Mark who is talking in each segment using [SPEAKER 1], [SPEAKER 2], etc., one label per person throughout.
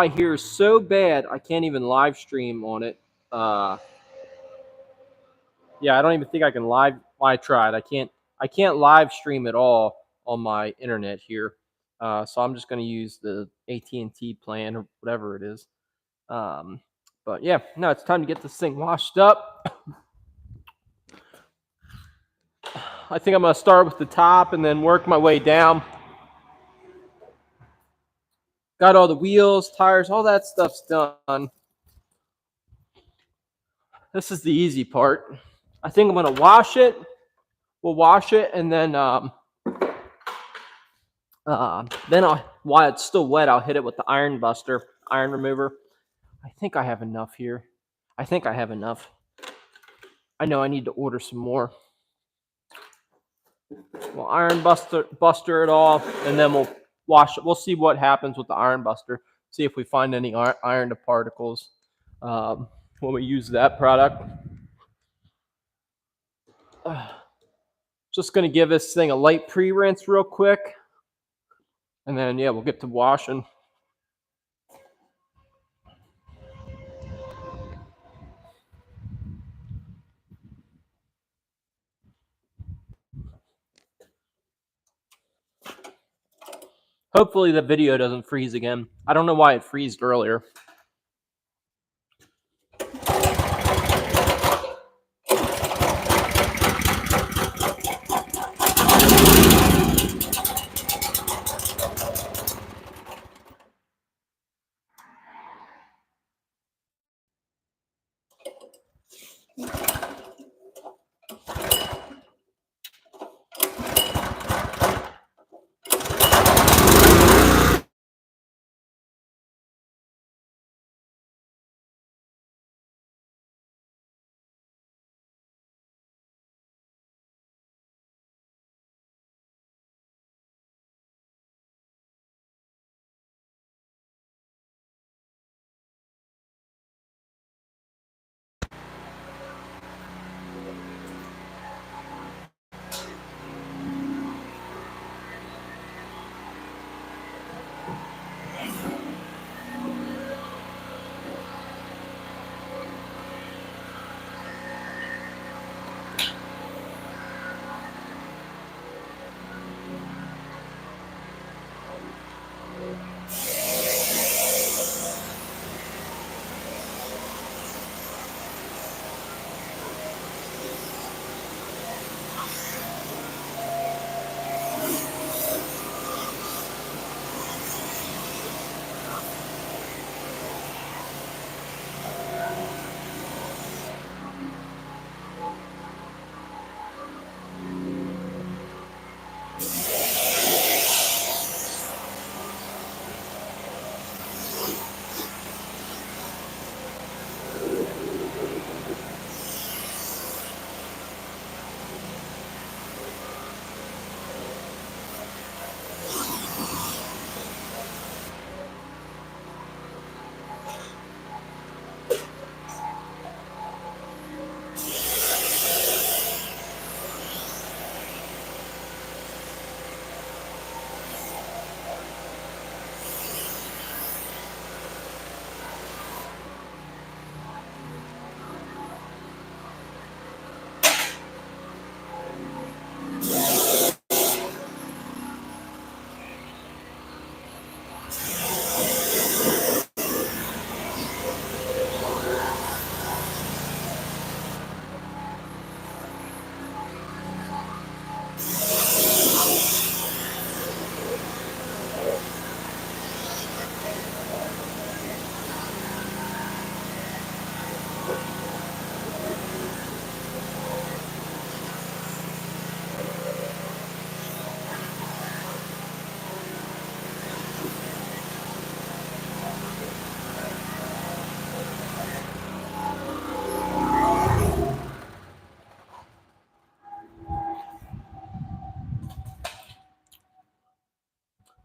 [SPEAKER 1] here is so bad I can't even live stream on it. Yeah, I don't even think I can live. Well, I tried. I can't live stream at all on my internet here. So I'm just going to use the AT&T plan or whatever it is. But yeah, no, it's time to get this thing washed up. I think I'm going to start with the top and then work my way down. Got all the wheels, tires, all that stuff's done. This is the easy part. I think I'm going to wash it. We'll wash it, and then while it's still wet, I'll hit it with the iron remover. I think I have enough here. I think I have enough. I know I need to order some more. We'll iron buster it all, and then we'll wash it. We'll see what happens with the iron buster. See if we find any iron to particles when we use that product. Just going to give this thing a light pre-rinse real quick. And then, yeah, we'll get to washing. Hopefully the video doesn't freeze again. I don't know why it freezed earlier.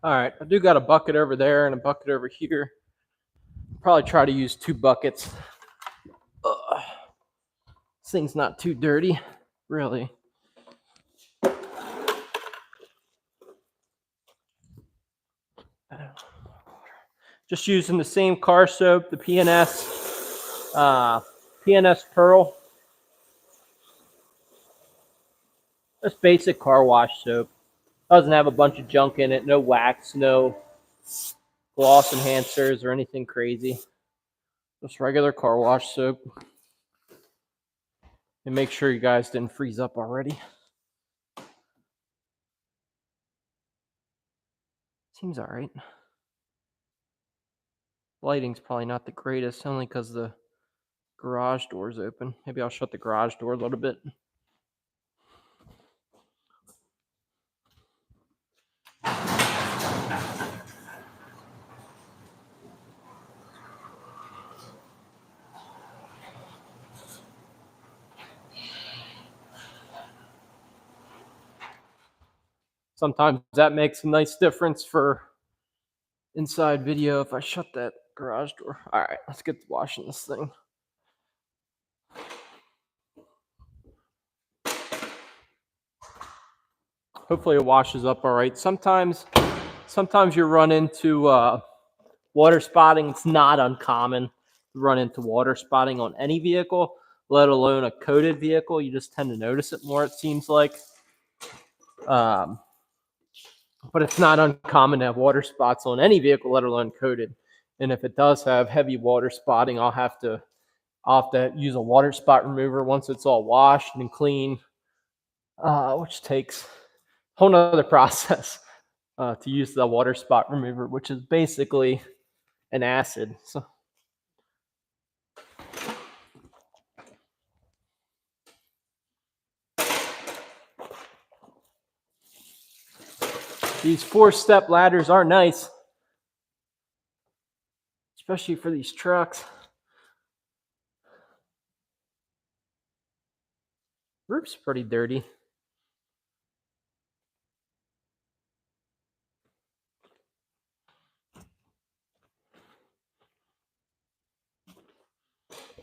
[SPEAKER 1] All right, I do got a bucket over there and a bucket over here. Probably try to use 2 buckets. This thing's not too dirty, really. Just using the same car soap, the PNS Pearl. Just basic car wash soap. Doesn't have a bunch of junk in it, no wax, no gloss enhancers or anything crazy. Just regular car wash soap. And make sure you guys didn't freeze up already. Seems all right. Lighting's probably not the greatest, only because the garage door's open. Maybe I'll shut the garage door a little bit. Sometimes that makes a nice difference for inside video if I shut that garage door. All right, let's get to washing this thing. Hopefully it washes up all right. Sometimes you run into water spotting. It's not uncommon to run into water spotting on any vehicle, let alone a coated vehicle. You just tend to notice it more, it seems like. But it's not uncommon to have water spots on any vehicle, let alone coated. And if it does have heavy water spotting, I'll have to use a water spot remover once it's all washed and clean, which takes a whole nother process to use the water spot remover, which is basically an acid. So these 4-step ladders are nice, especially for these trucks. Roof's pretty dirty.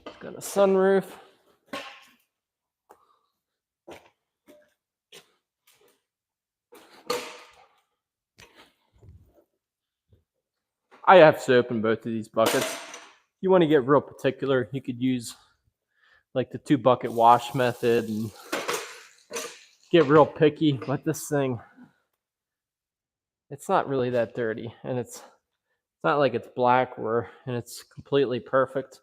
[SPEAKER 1] It's got a sunroof. I have soap in both of these buckets. If you want to get real particular, you could use like the 2-bucket wash method and get real picky. But this thing, it's not really that dirty, and it's not like it's black and it's completely perfect.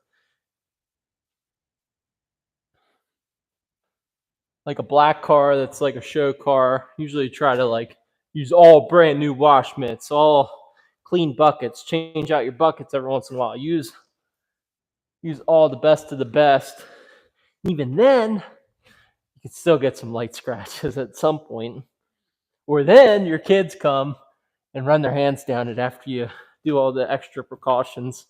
[SPEAKER 1] Like a black car that's like a show car, usually try to like use all brand new wash mitts, all clean buckets, change out your buckets every once in a while. Use all the best of the best. Even then, you can still get some light scratches at some point. Or then your kids come and run their hands down it after you do all the extra precautions.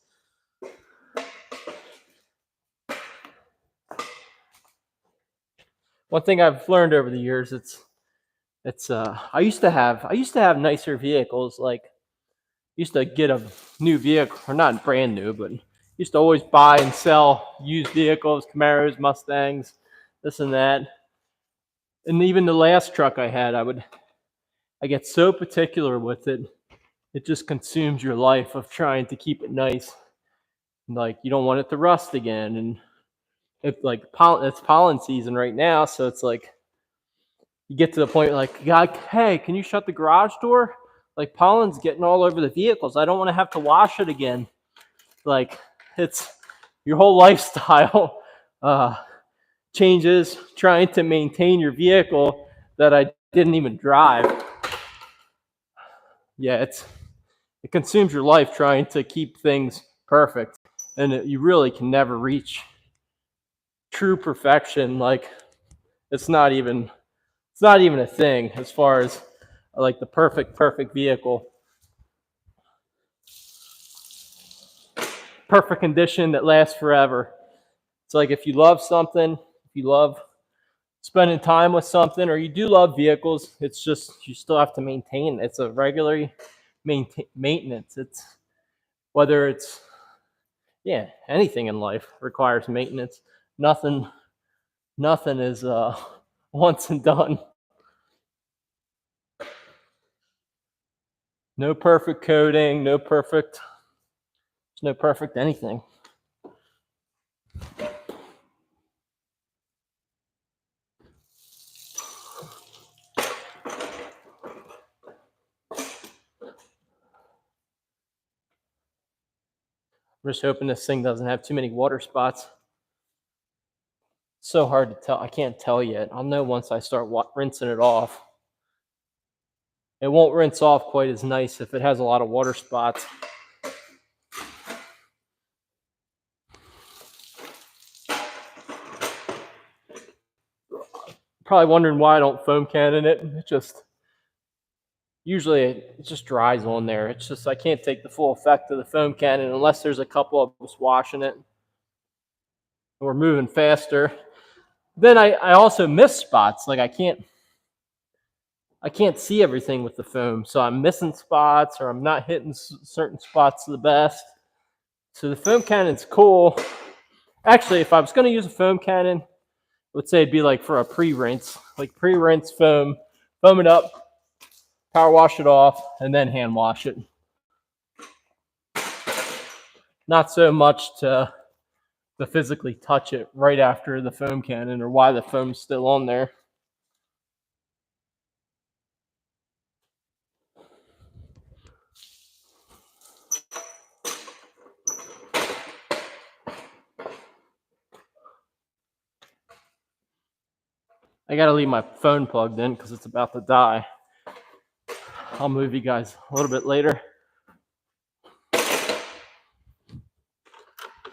[SPEAKER 1] One thing I've learned over the years, I used to have nicer vehicles. Like, used to get a new vehicle, or not brand new, but used to always buy and sell used vehicles, Camaros, Mustangs, this and that. And even the last truck I had, I get so particular with it. It just consumes your life of trying to keep it nice. Like, you don't want it to rust again. And it's pollen season right now, so it's like you get to the point like, hey, can you shut the garage door? Like, pollen's getting all over the vehicles. I don't want to have to wash it again. Like, it's your whole lifestyle changes trying to maintain your vehicle that I didn't even drive. Yeah, it consumes your life trying to keep things perfect, and you really can never reach true perfection. Like, it's not even a thing as far as like the perfect vehicle, perfect condition that lasts forever. It's like if you love something, if you love spending time with something, or you do love vehicles, it's just you still have to maintain. It's a regular maintenance. It's whether it's anything in life requires maintenance. Nothing is once and done. No perfect coating, no perfect There's no perfect anything. I'm just hoping this thing doesn't have too many water spots. It's so hard to tell. I can't tell yet. I'll know once I start rinsing it off. It won't rinse off quite as nice if it has a lot of water spots. Probably wondering why I don't foam cannon it. Usually it just dries on there. It's just I can't take the full effect of the foam cannon unless there's a couple of us washing it. We're moving faster. Then I also miss spots. Like I can't see everything with the foam, so I'm missing spots or I'm not hitting certain spots the best. So the foam cannon's cool. Actually, if I was going to use a foam cannon, I would say it'd be like for a pre-rinse, like pre-rinse foam it up, power wash it off, and then hand wash it. Not so much to physically touch it right after the foam cannon or while the foam's still on there. I gotta leave my phone plugged in because it's about to die. I'll move you guys a little bit later.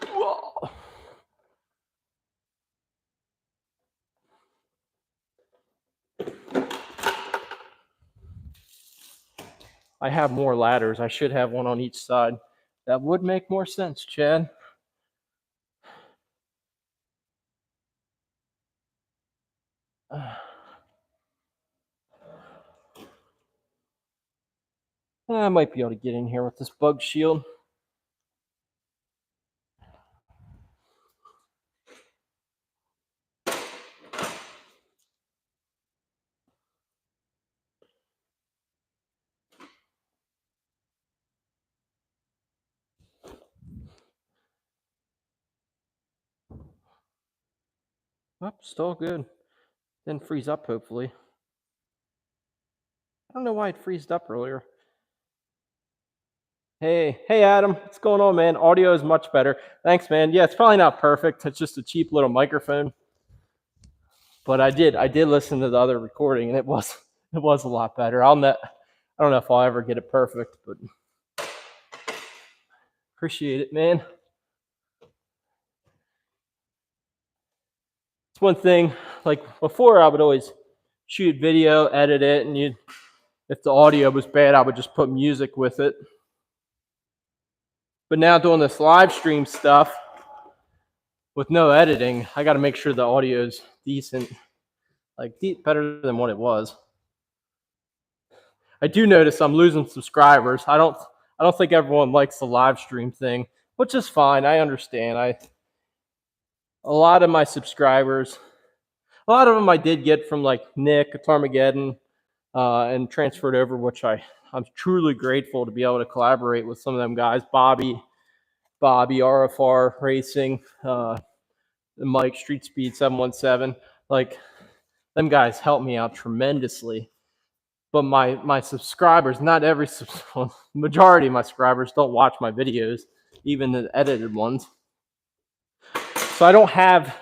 [SPEAKER 1] Whoa. I have more ladders. I should have one on each side. That would make more sense, Chad. I might be able to get in here with this bug shield. Oh, still good. Didn't freeze up, hopefully. I don't know why it freezed up earlier. Hey, Adam, what's going on, man? Audio is much better. Thanks, man. Yeah, it's probably not perfect. It's just a cheap little microphone. But I did listen to the other recording, and it was a lot better. I don't know if I'll ever get it perfect, but appreciate it, man. It's one thing. Like before, I would always shoot video, edit it, and if the audio was bad, I would just put music with it. But now doing this live stream stuff with no editing, I got to make sure the audio is decent, like better than what it was. I do notice I'm losing subscribers. I don't think everyone likes the live stream thing, which is fine. I understand. A lot of my subscribers, a lot of them I did get from like Nick at Armageddon and transferred over, which I'm truly grateful to be able to collaborate with some of them guys. Bobby, RFR Racing, Mike, Street Speed 717. Like, them guys helped me out tremendously. But my subscribers, not every majority of my subscribers don't watch my videos, even the edited ones. So I don't have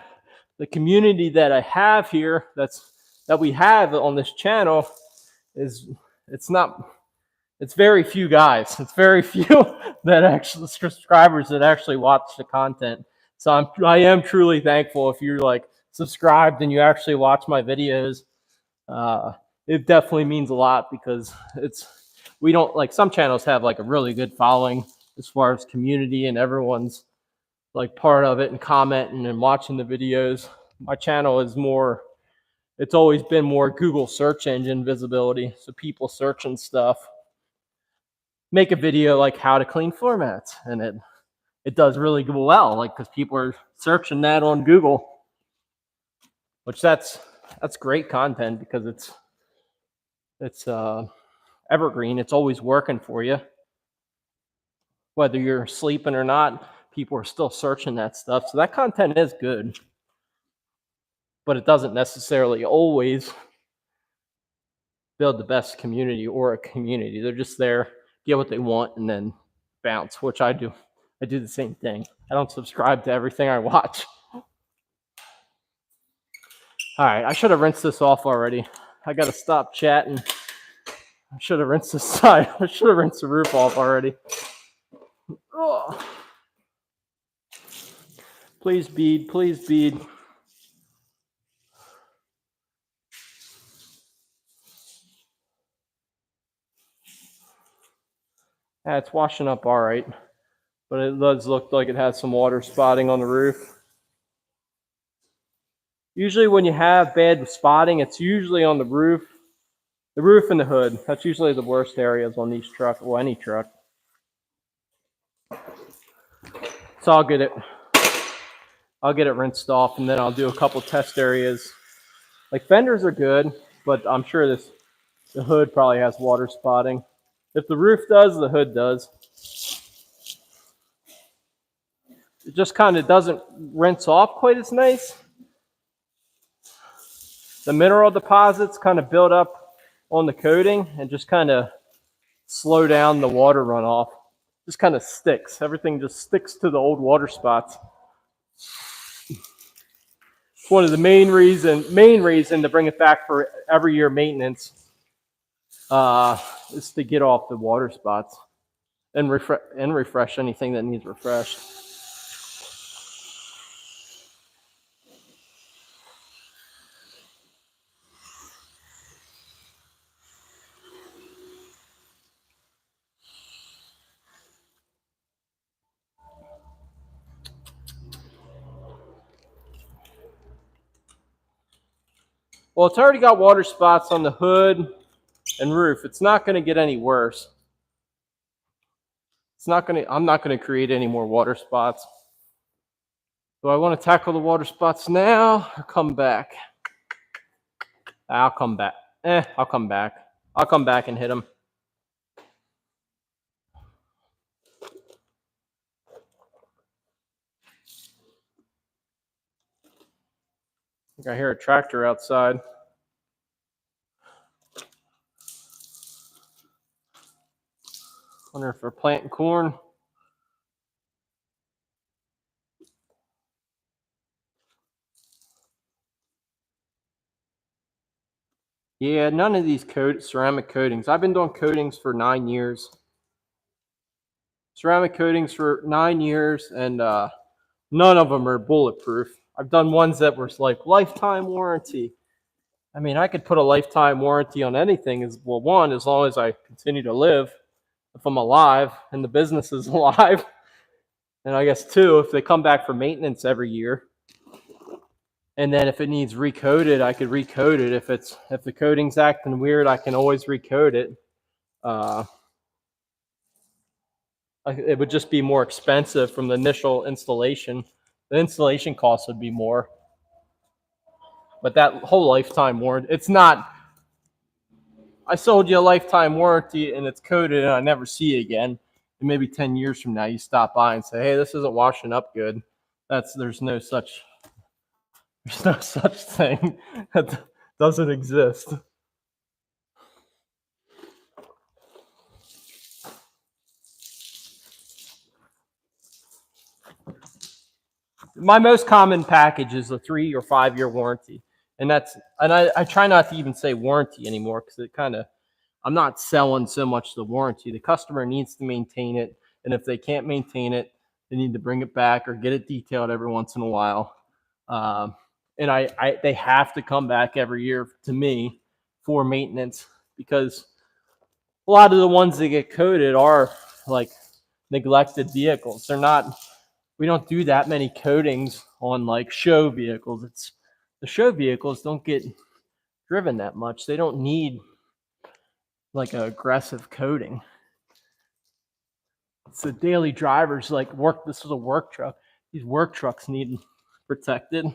[SPEAKER 1] the community that I have here that we have on this channel. It's very few guys. It's very few that actually subscribers that actually watch the content. So I am truly thankful if you're like subscribed and you actually watch my videos. It definitely means a lot because we don't like some channels have like a really good following as far as community and everyone's like part of it and commenting and watching the videos. My channel is more, it's always been more Google search engine visibility. So people searching stuff, make a video like how to clean floor mats, and it does really well, like because people are searching that on Google, which that's great content because it's evergreen. It's always working for you. Whether you're sleeping or not, people are still searching that stuff. So that content is good, but it doesn't necessarily always build the best community or a community. They're just there, get what they want, and then bounce, which I do. I do the same thing. I don't subscribe to everything I watch. All right, I should have rinsed this off already. I got to stop chatting. I should have rinsed this side. I should have rinsed the roof off already. Oh. Please bead, please bead. Yeah, it's washing up all right, but it does look like it has some water spotting on the roof. Usually when you have bad spotting, it's usually on the roof and the hood. That's usually the worst areas on these trucks, or any truck. So I'll get it rinsed off, and then I'll do a couple test areas. Like fenders are good, but I'm sure the hood probably has water spotting. If the roof does, the hood does. It just kind of doesn't rinse off quite as nice. The mineral deposits kind of build up on the coating and just kind of slow down the water runoff. Just kind of sticks. Everything just sticks to the old water spots. It's one of the main reason to bring it back for every year maintenance is to get off the water spots and refresh anything that needs refreshed. Well, it's already got water spots on the hood and roof. It's not going to get any worse. I'm not going to create any more water spots. Do I want to tackle the water spots now or come back? I'll come back. I'll come back. I'll come back and hit them. I think I hear a tractor outside. Wonder if they're planting corn. Yeah, none of these ceramic coatings. I've been doing coatings for 9 years. Ceramic coatings for 9 years, and none of them are bulletproof. I've done ones that were like lifetime warranty. I mean, I could put a lifetime warranty on anything. As long as I continue to live, if I'm alive and the business is alive. And I guess 2, if they come back for maintenance every year. And then if it needs recoated, I could recoat it. If the coating's acting weird, I can always recoat it. It would just be more expensive from the initial installation. The installation cost would be more. But that whole lifetime warranty, it's not, I sold you a lifetime warranty and it's coated and I never see it again. And maybe 10 years from now, you stop by and say, hey, this isn't washing up good. There's no such thing. That doesn't exist. My most common package is a 3 or 5 year warranty. And I try not to even say warranty anymore because I'm not selling so much the warranty. The customer needs to maintain it. And if they can't maintain it, they need to bring it back or get it detailed every once in a while. And they have to come back every year to me for maintenance because a lot of the ones that get coated are like neglected vehicles. We don't do that many coatings on like show vehicles. The show vehicles don't get driven that much. They don't need like an aggressive coating. It's the daily drivers like work. This is a work truck. These work trucks need protected.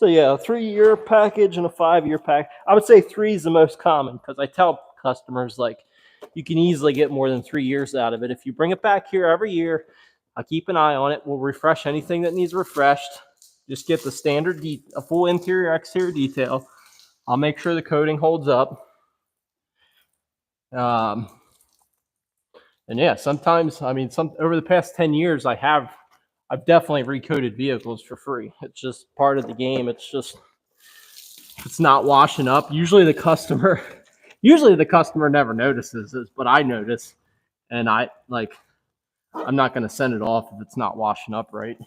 [SPEAKER 1] So yeah, a 3-year package and a 5-year pack. I would say 3 is the most common because I tell customers like you can easily get more than 3 years out of it. If you bring it back here every year, I keep an eye on it. We'll refresh anything that needs refreshed. Just get the standard, a full interior exterior detail. I'll make sure the coating holds up. And yeah, sometimes, I mean, over the past 10 years, I've definitely recoated vehicles for free. It's just part of the game. It's not washing up. Usually the customer never notices this, but I notice, and I'm not going to send it off if it's not washing up right,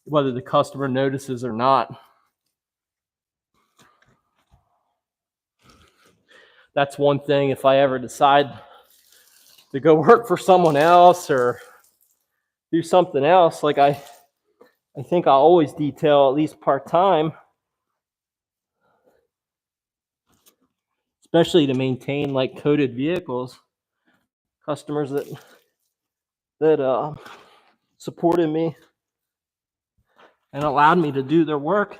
[SPEAKER 1] whether the customer notices or not. That's one thing. If I ever decide to go work for someone else or do something else, like I think I'll always detail at least part-time, especially to maintain like coated vehicles. Customers that supported me and allowed me to do their work.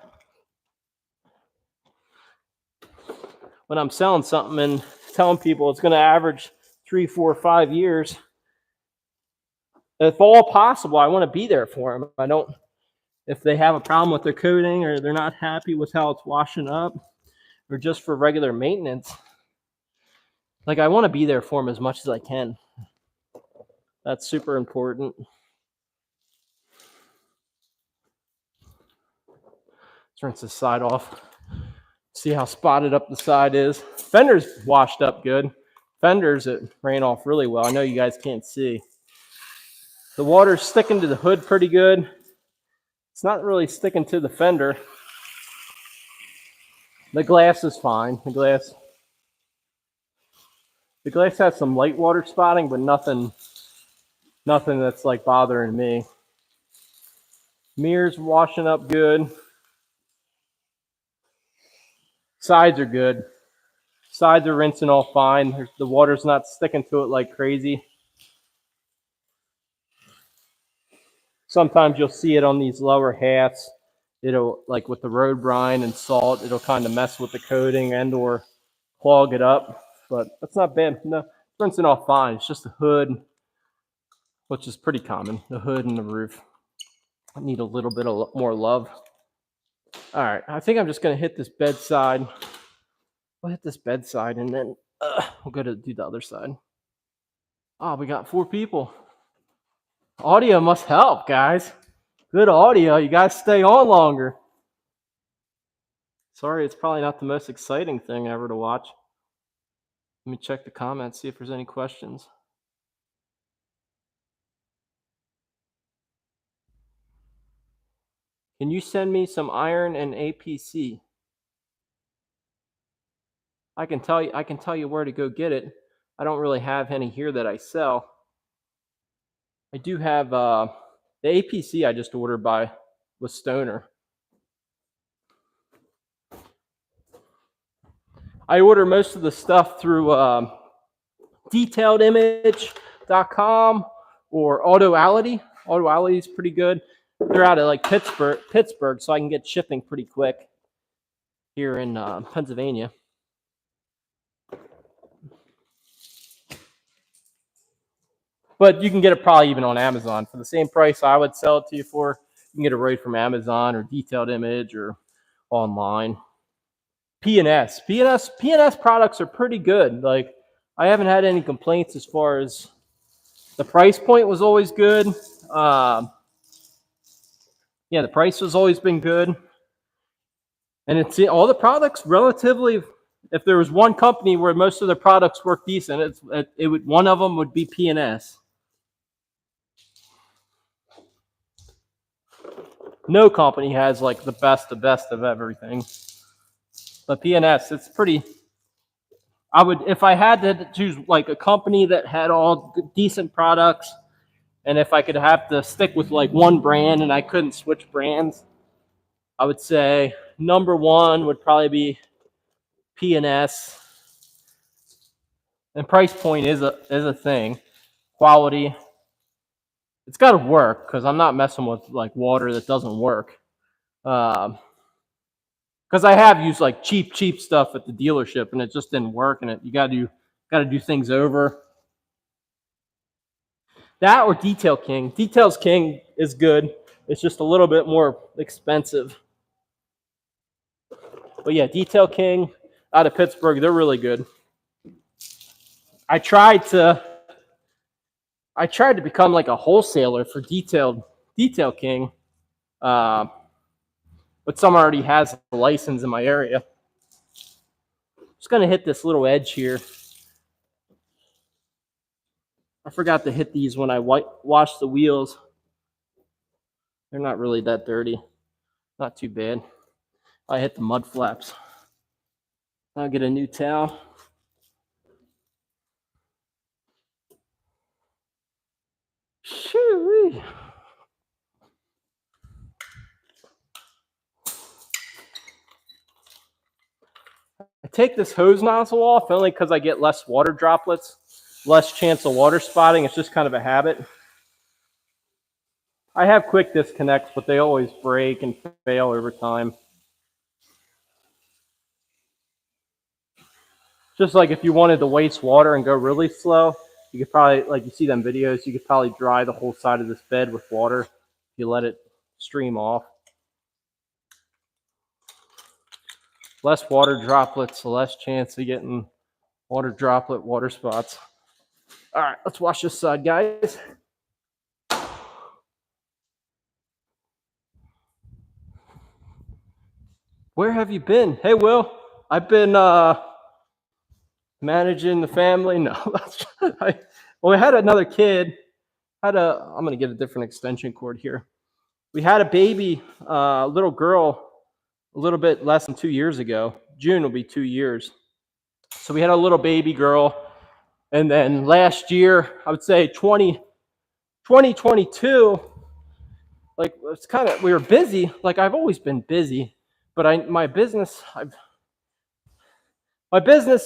[SPEAKER 1] When I'm selling something and telling people it's going to average 3, 4, 5 years, if all possible, I want to be there for them. I don't, if they have a problem with their coating or they're not happy with how it's washing up or just for regular maintenance, like I want to be there for them as much as I can. That's super important. Let's rinse this side off. See how spotted up the side is. Fender's washed up good. Fenders, it ran off really well. I know you guys can't see. The water's sticking to the hood pretty good. It's not really sticking to the fender. The glass is fine. The glass has some light water spotting, but nothing that's like bothering me. Mirrors washing up good. Sides are good. Sides are rinsing all fine. The water's not sticking to it like crazy. Sometimes you'll see it on these lower halves. It'll, like with the road brine and salt, it'll kind of mess with the coating and or clog it up. But that's not bad. No, it's rinsing off fine. It's just the hood, which is pretty common. The hood and the roof need a little bit of more love. All right, I think I'm just going to hit this bedside. We'll hit this bedside and then we'll go to do the other side. Oh, we got 4 people. Audio must help, guys. Good audio. You guys stay on longer. Sorry, it's probably not the most exciting thing ever to watch. Let me check the comments, see if there's any questions. Can you send me some iron and APC? I can tell you where to go get it. I don't really have any here that I sell. I do have the APC I just ordered with Stoner. I order most of the stuff through detailedimage.com or Autoality. Autoality is pretty good. They're out of like Pittsburgh, so I can get shipping pretty quick here in Pennsylvania. But you can get it probably even on Amazon for the same price I would sell it to you for. You can get it right from Amazon or Detailed Image or online. P&S products are pretty good. Like I haven't had any complaints as far as the price point was always good. Yeah, the price has always been good. And it's all the products relatively. If there was one company where most of the products work decent, one of them would be P&S. No company has like the best of everything. But P&S, it's pretty. If I had to choose like a company that had all decent products, and if I could have to stick with like one brand and I couldn't switch brands, I would say number 1 would probably be P&S. And price point is a thing. Quality. It's got to work because I'm not messing with like water that doesn't work. because I have used like cheap stuff at the dealership, and it just didn't work. And you got to do things over. That or Detail King. Details King is good. It's just a little bit more expensive. But yeah, Detail King out of Pittsburgh, they're really good. I tried to become like a wholesaler for Detail King, but someone already has a license in my area. Just gonna hit this little edge here. I forgot to hit these when I washed the wheels. They're not really that dirty. Not too bad. I hit the mud flaps. I'll get a new towel. Shoo-wee. I take this hose nozzle off only because I get less water droplets, less chance of water spotting. It's just kind of a habit. I have quick disconnects, but they always break and fail over time. Just like if you wanted to waste water and go really slow, you could probably, like you see them videos, you could probably dry the whole side of this bed with water if you let it stream off. Less water droplets, less chance of getting water spots. All right, let's wash this side, guys. Where have you been? Hey, Will. I've been managing the family. No, well, we had another kid. I'm going to get a different extension cord here. We had a baby, little girl, a little bit less than 2 years ago. June will be 2 years. So we had a little baby girl. And then last year, I would say 2022, like it's kind of, we were busy. Like I've always been busy, but my business,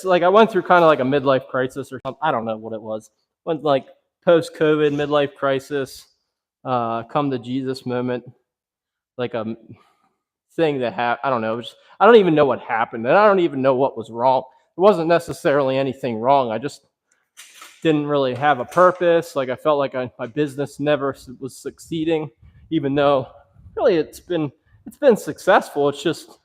[SPEAKER 1] like I went through kind of like a midlife crisis or something. I don't know what it was. Went like post-COVID midlife crisis, come to Jesus moment, like a thing that happened. I don't know. I don't even know what happened, and I don't even know what was wrong. It wasn't necessarily anything wrong. I just didn't really have a purpose. Like I felt like my business never was succeeding, even though really it's been successful. It's just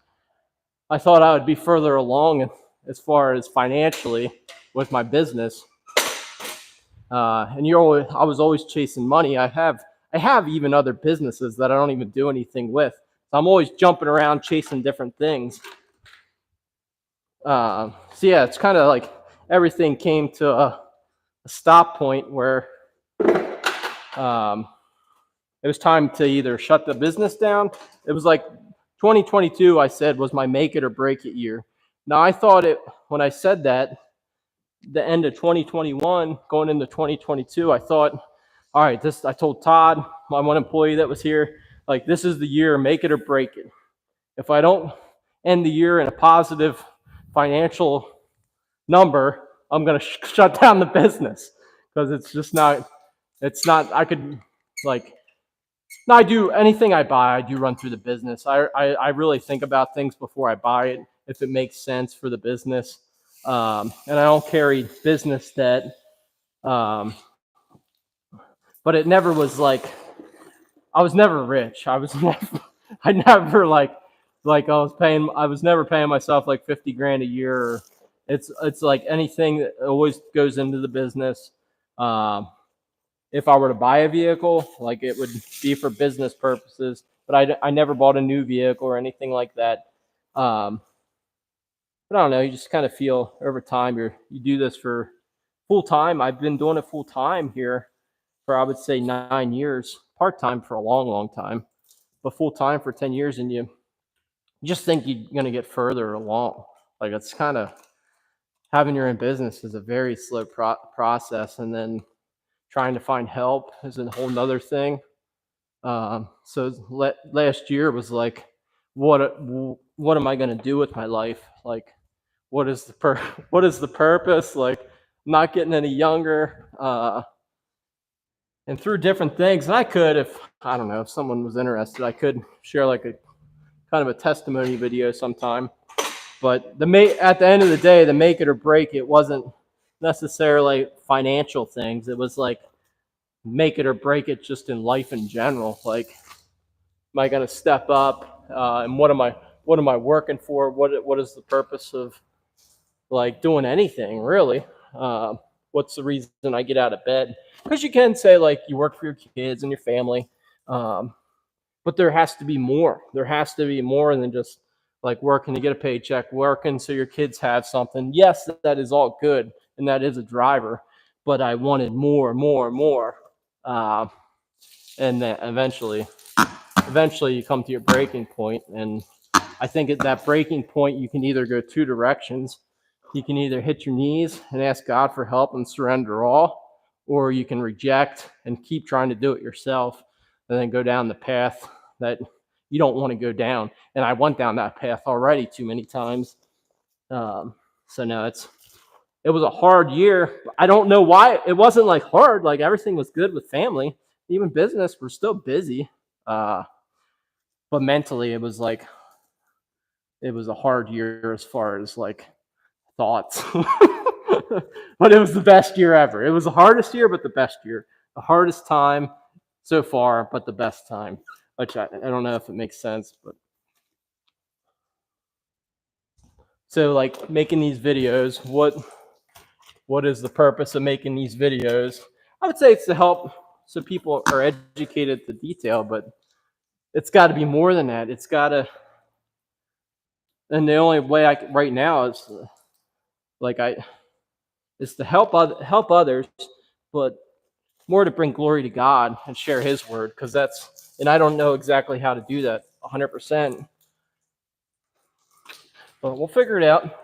[SPEAKER 1] I thought I would be further along as far as financially with my business. And I was always chasing money. I have even other businesses that I don't even do anything with. So I'm always jumping around chasing different things. So yeah, it's kind of like everything came to a stop point where it was time to either shut the business down. It was like 2022, I said, was my make it or break it year. Now, I thought when I said that, the end of 2021, going into 2022, I thought, all right, I told Todd, my one employee that was here, like, this is the year, make it or break it. If I don't end the year in a positive financial number, I'm going to shut down the business because I could, like, no, I do anything I buy, I do run through the business. I really think about things before I buy it, if it makes sense for the business. And I don't carry business debt. But it never was like, I was never rich. I was never like I was never paying myself like 50 grand a year. It's like anything that always goes into the business. If I were to buy a vehicle, like it would be for business purposes, but I never bought a new vehicle or anything like that. But I don't know, you just kind of feel over time you do this for full time. I've been doing it full time here for, I would say, 9 years, part time for a long time, but full time for 10 years. And you just think you're going to get further along. Like it's kind of having your own business is a very slow process. And then trying to find help is a whole nother thing. So last year was like, what am I going to do with my life? Like, what is the purpose? Like, I'm not getting any younger. And through different things, and I don't know, if someone was interested, I could share like a kind of a testimony video sometime. But at the end of the day, the make it or break it wasn't necessarily financial things. It was like make it or break it just in life in general. Like, am I going to step up? And what am I working for? What is the purpose of like doing anything really? What's the reason I get out of bed? Because you can say like you work for your kids and your family, but there has to be more. There has to be more than just like working to get a paycheck, working so your kids have something. Yes, that is all good, and that is a driver. But I wanted more, more, more, and then eventually you come to your breaking point. And I think at that breaking point, you can either go two directions. You can either hit your knees and ask God for help and surrender all, or you can reject and keep trying to do it yourself and then go down the path that you don't want to go down. And I went down that path already too many times. So no, it was a hard year. I don't know why. It wasn't like hard. Like everything was good with family. Even business, we're still busy. But mentally, it was a hard year as far as like thoughts. But it was the best year ever. It was the hardest year, but the best year. The hardest time so far, but the best time. Which I don't know if it makes sense, but so like making these videos, what is the purpose of making these videos? I would say it's to help so people are educated to detail, but it's got to be more than that. It's got to, and the only way I can right now is is to help others, but more to bring glory to God and share His word, because and I don't know exactly how to do that 100%, but we'll figure it out.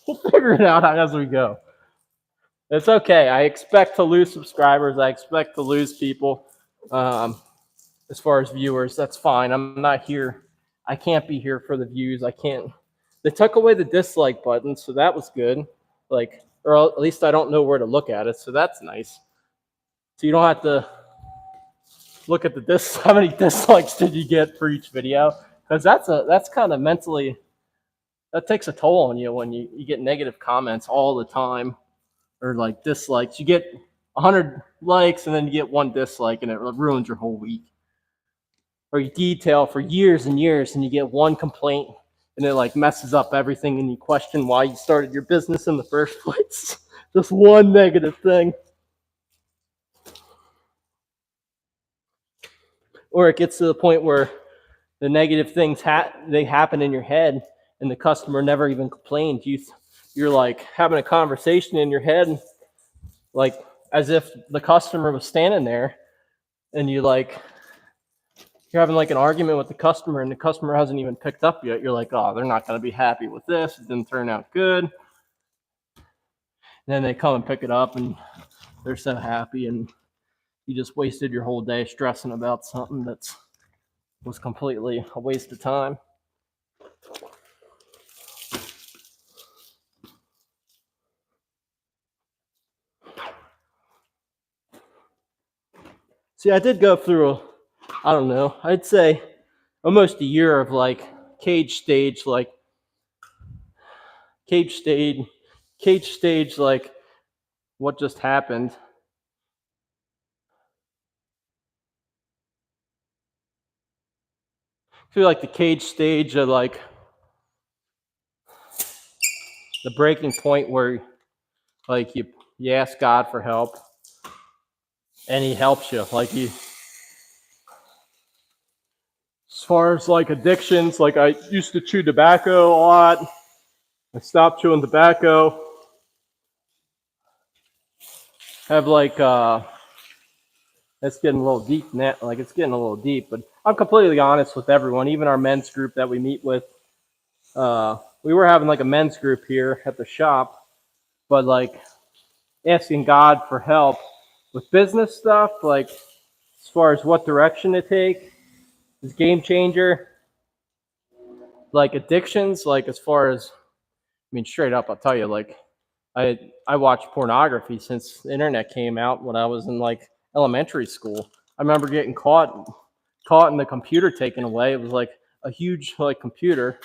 [SPEAKER 1] We'll figure it out as we go. It's okay. I expect to lose subscribers. I expect to lose people. As far as viewers, that's fine. I'm not here. I can't be here for the views. I can't. They took away the dislike button, so that was good. Like, or at least I don't know where to look at it, so that's nice. So you don't have to look at how many dislikes did you get for each video, because that's kind of mentally, that takes a toll on you when you get negative comments all the time, or like dislikes. You get 100 likes and then you get one dislike and it ruins your whole week. Or you detail for years and years and you get one complaint and it like messes up everything and you question why you started your business in the first place. Just one negative thing. Or it gets to the point where the negative things they happen in your head and the customer never even complained. You're like having a conversation in your head, like as if the customer was standing there, and you're having like an argument with the customer and the customer hasn't even picked up yet. You're like, oh, they're not going to be happy with this. It didn't turn out good. And then they come and pick it up and they're so happy, and you just wasted your whole day stressing about something that was completely a waste of time. See, I did go through, I don't know, I'd say almost a year of like cage stage, like what just happened. I feel like the cage stage of like the breaking point where like you ask God for help and He helps you. Like as far as like addictions, like I used to chew tobacco a lot. I stopped chewing tobacco. Have like that's getting a little deep now. Like it's getting a little deep, but I'm completely honest with everyone, even our men's group that we meet with. We were having like a men's group here at the shop, but like asking God for help with business stuff, like as far as what direction to take, is game changer. Like addictions, like as far as, I mean, straight up, I'll tell you, like I watched pornography since the internet came out when I was in like elementary school. I remember getting caught caught and the computer taken away. It was like a huge like computer,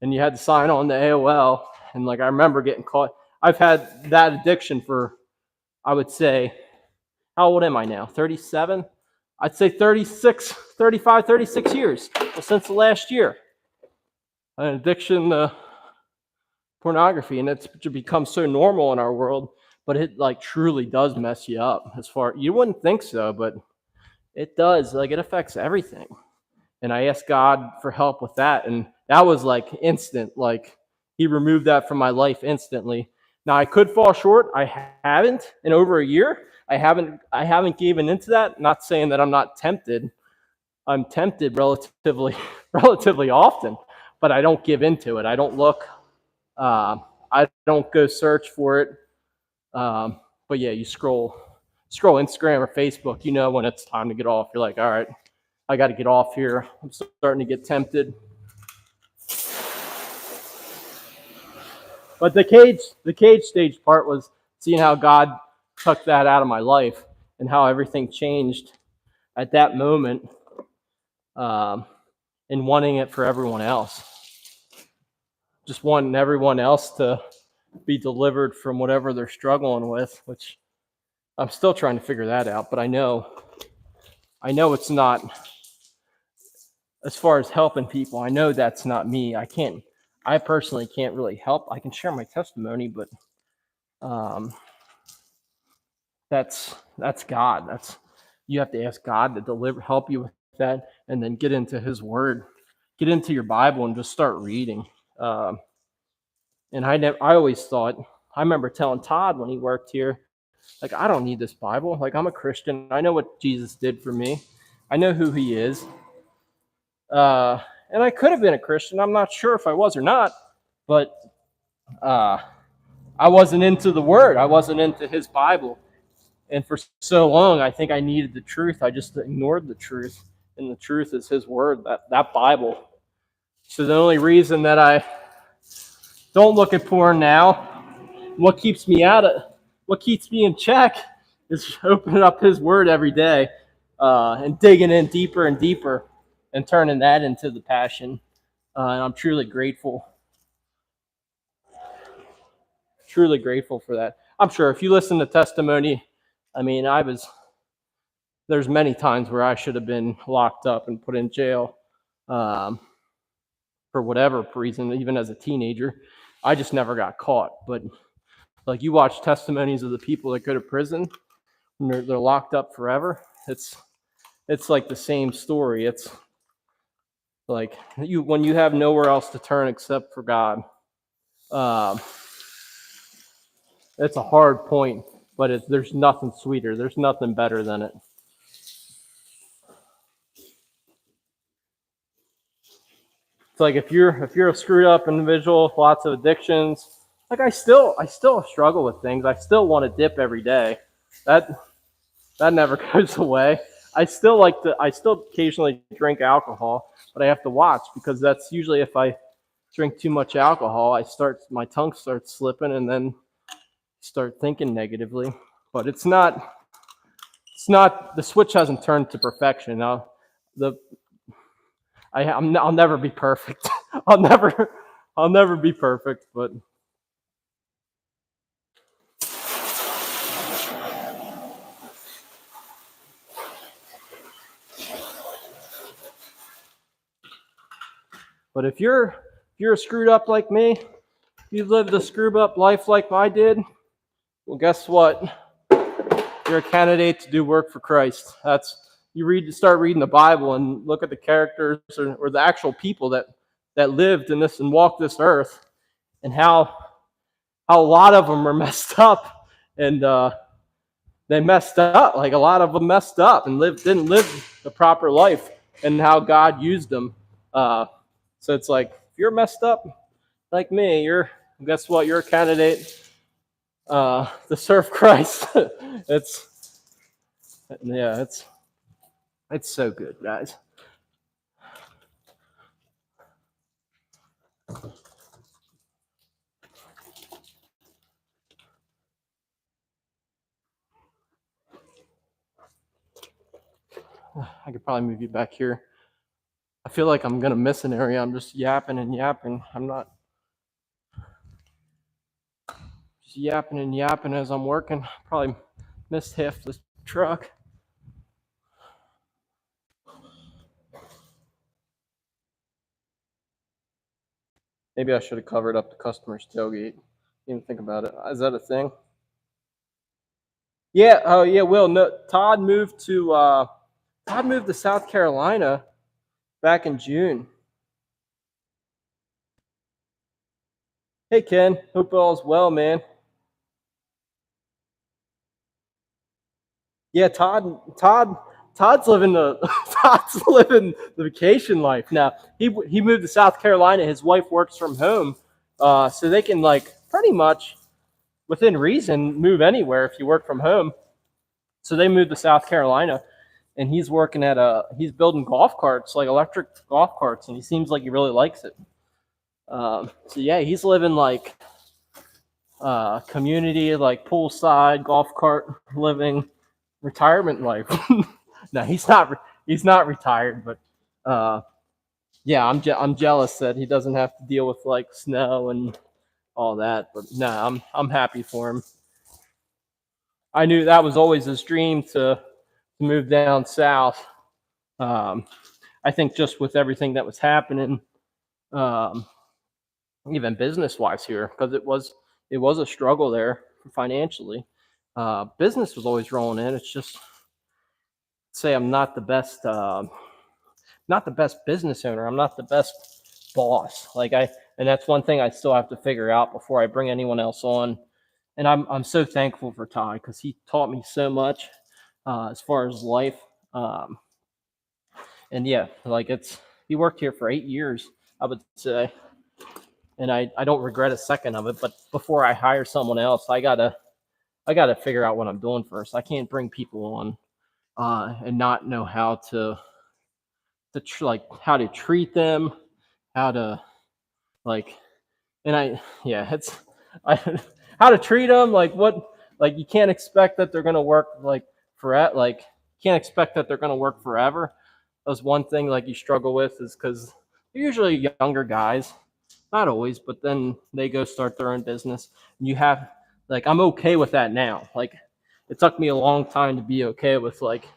[SPEAKER 1] and you had to sign on to AOL. And like I remember getting caught. I've had that addiction for, I would say, how old am I now? 37? I'd say 36, 35, 36 years. Well, since the last year. An addiction to pornography, and it's become so normal in our world, but it like truly does mess you up. As far, you wouldn't think so, but it does. Like it affects everything. And I asked God for help with that, and that was like instant. Like He removed that from my life instantly. Now I could fall short. I haven't in over a year. I haven't given into that. Not saying that I'm not tempted. I'm tempted relatively often, but I don't give into it. I don't look. I don't go search for it. But yeah, you scroll Instagram or Facebook. You know when it's time to get off. You're like, all right, I got to get off here. I'm starting to get tempted. But the cage stage part was seeing how God took that out of my life and how everything changed at that moment, and wanting it for everyone else. Just wanting everyone else to be delivered from whatever they're struggling with, which I'm still trying to figure that out. But I know it's not, as far as helping people, I know that's not me. I personally can't really help. I can share my testimony, but that's God. You have to ask God to help you with that, and then get into His Word, get into your Bible, and just start reading. And I always thought, I remember telling Todd when he worked here, like, I don't need this Bible. Like, I'm a Christian. I know what Jesus did for me. I know who He is. And I could have been a Christian. I'm not sure if I was or not, but I wasn't into the Word. I wasn't into His Bible. And for so long, I think I needed the truth. I just ignored the truth. And the truth is His Word, that Bible. So the only reason that I don't look at porn now, what keeps me in check, is opening up His Word every day, and digging in deeper and deeper, and turning that into the passion. And I'm truly grateful for that. I'm sure if you listen to testimony, I mean, there's many times where I should have been locked up and put in jail, for whatever reason, even as a teenager. I just never got caught. But like, you watch testimonies of the people that go to prison and they're locked up forever. It's like the same story. It's like when you have nowhere else to turn except for God. It's a hard point, but there's nothing sweeter. There's nothing better than it. It's like if you're a screwed up individual with lots of addictions, like I still struggle with things. I still want to dip every day. That never goes away. I still occasionally drink alcohol, but I have to watch, because that's usually, if I drink too much alcohol, my tongue starts slipping, and then start thinking negatively. But it's not, the switch hasn't turned to perfection. Now, I'll never be perfect. I'll never be perfect, but if you're screwed up like me, you've lived a screwed up life like I did, well, guess what? You're a candidate to do work for Christ. Start reading the Bible and look at the characters or the actual people that lived in this and walked this earth, and how a lot of them are messed up, and they messed up. Like, a lot of them messed up and didn't live the proper life, and how God used them. So it's like, if you're messed up like me, guess what? You're a candidate to serve Christ. It's so good, guys. I could probably move you back here. I feel like I'm gonna miss an area. I'm just yapping and yapping. I'm not just yapping and yapping as I'm working. Probably missed half the truck. Maybe I should have covered up the customer's tailgate. Didn't think about it. Is that a thing? Yeah. Oh, yeah. Will. No. Todd moved to South Carolina back in June. Hey, Ken. Hope all's well, man. Yeah, Todd's living the Todd's living the vacation life now. He moved to South Carolina. His wife works from home, so they can like pretty much within reason move anywhere if you work from home. So they moved to South Carolina, and he's working at he's building golf carts, like electric golf carts, and he seems like he really likes it. So yeah, he's living like community, like poolside golf cart living retirement life. No, he's not. He's not retired, but yeah, I'm jealous that he doesn't have to deal with like snow and all that. But no, I'm happy for him. I knew that was always his dream to move down south. I think just with everything that was happening, um, even business wise here, because it was a struggle there financially. Business was always rolling in. It's just say I'm not the best. Not the best business owner. I'm not the best boss. And that's one thing I still have to figure out before I bring anyone else on. And I'm so thankful for Ty because he taught me so much as far as life. And yeah, like he worked here for 8 years, I would say, and I don't regret a second of it. But before I hire someone else, I gotta figure out what I'm doing first. I can't bring people on and not know how to like how to treat them, how to like, and it's I how to treat them, like what, like you can't expect that they're gonna work like like can't expect that they're gonna work forever. That's one thing like you struggle with is because they're usually younger guys, not always, but then they go start their own business. And you have like I'm okay with that now. Like it took me a long time to be okay with like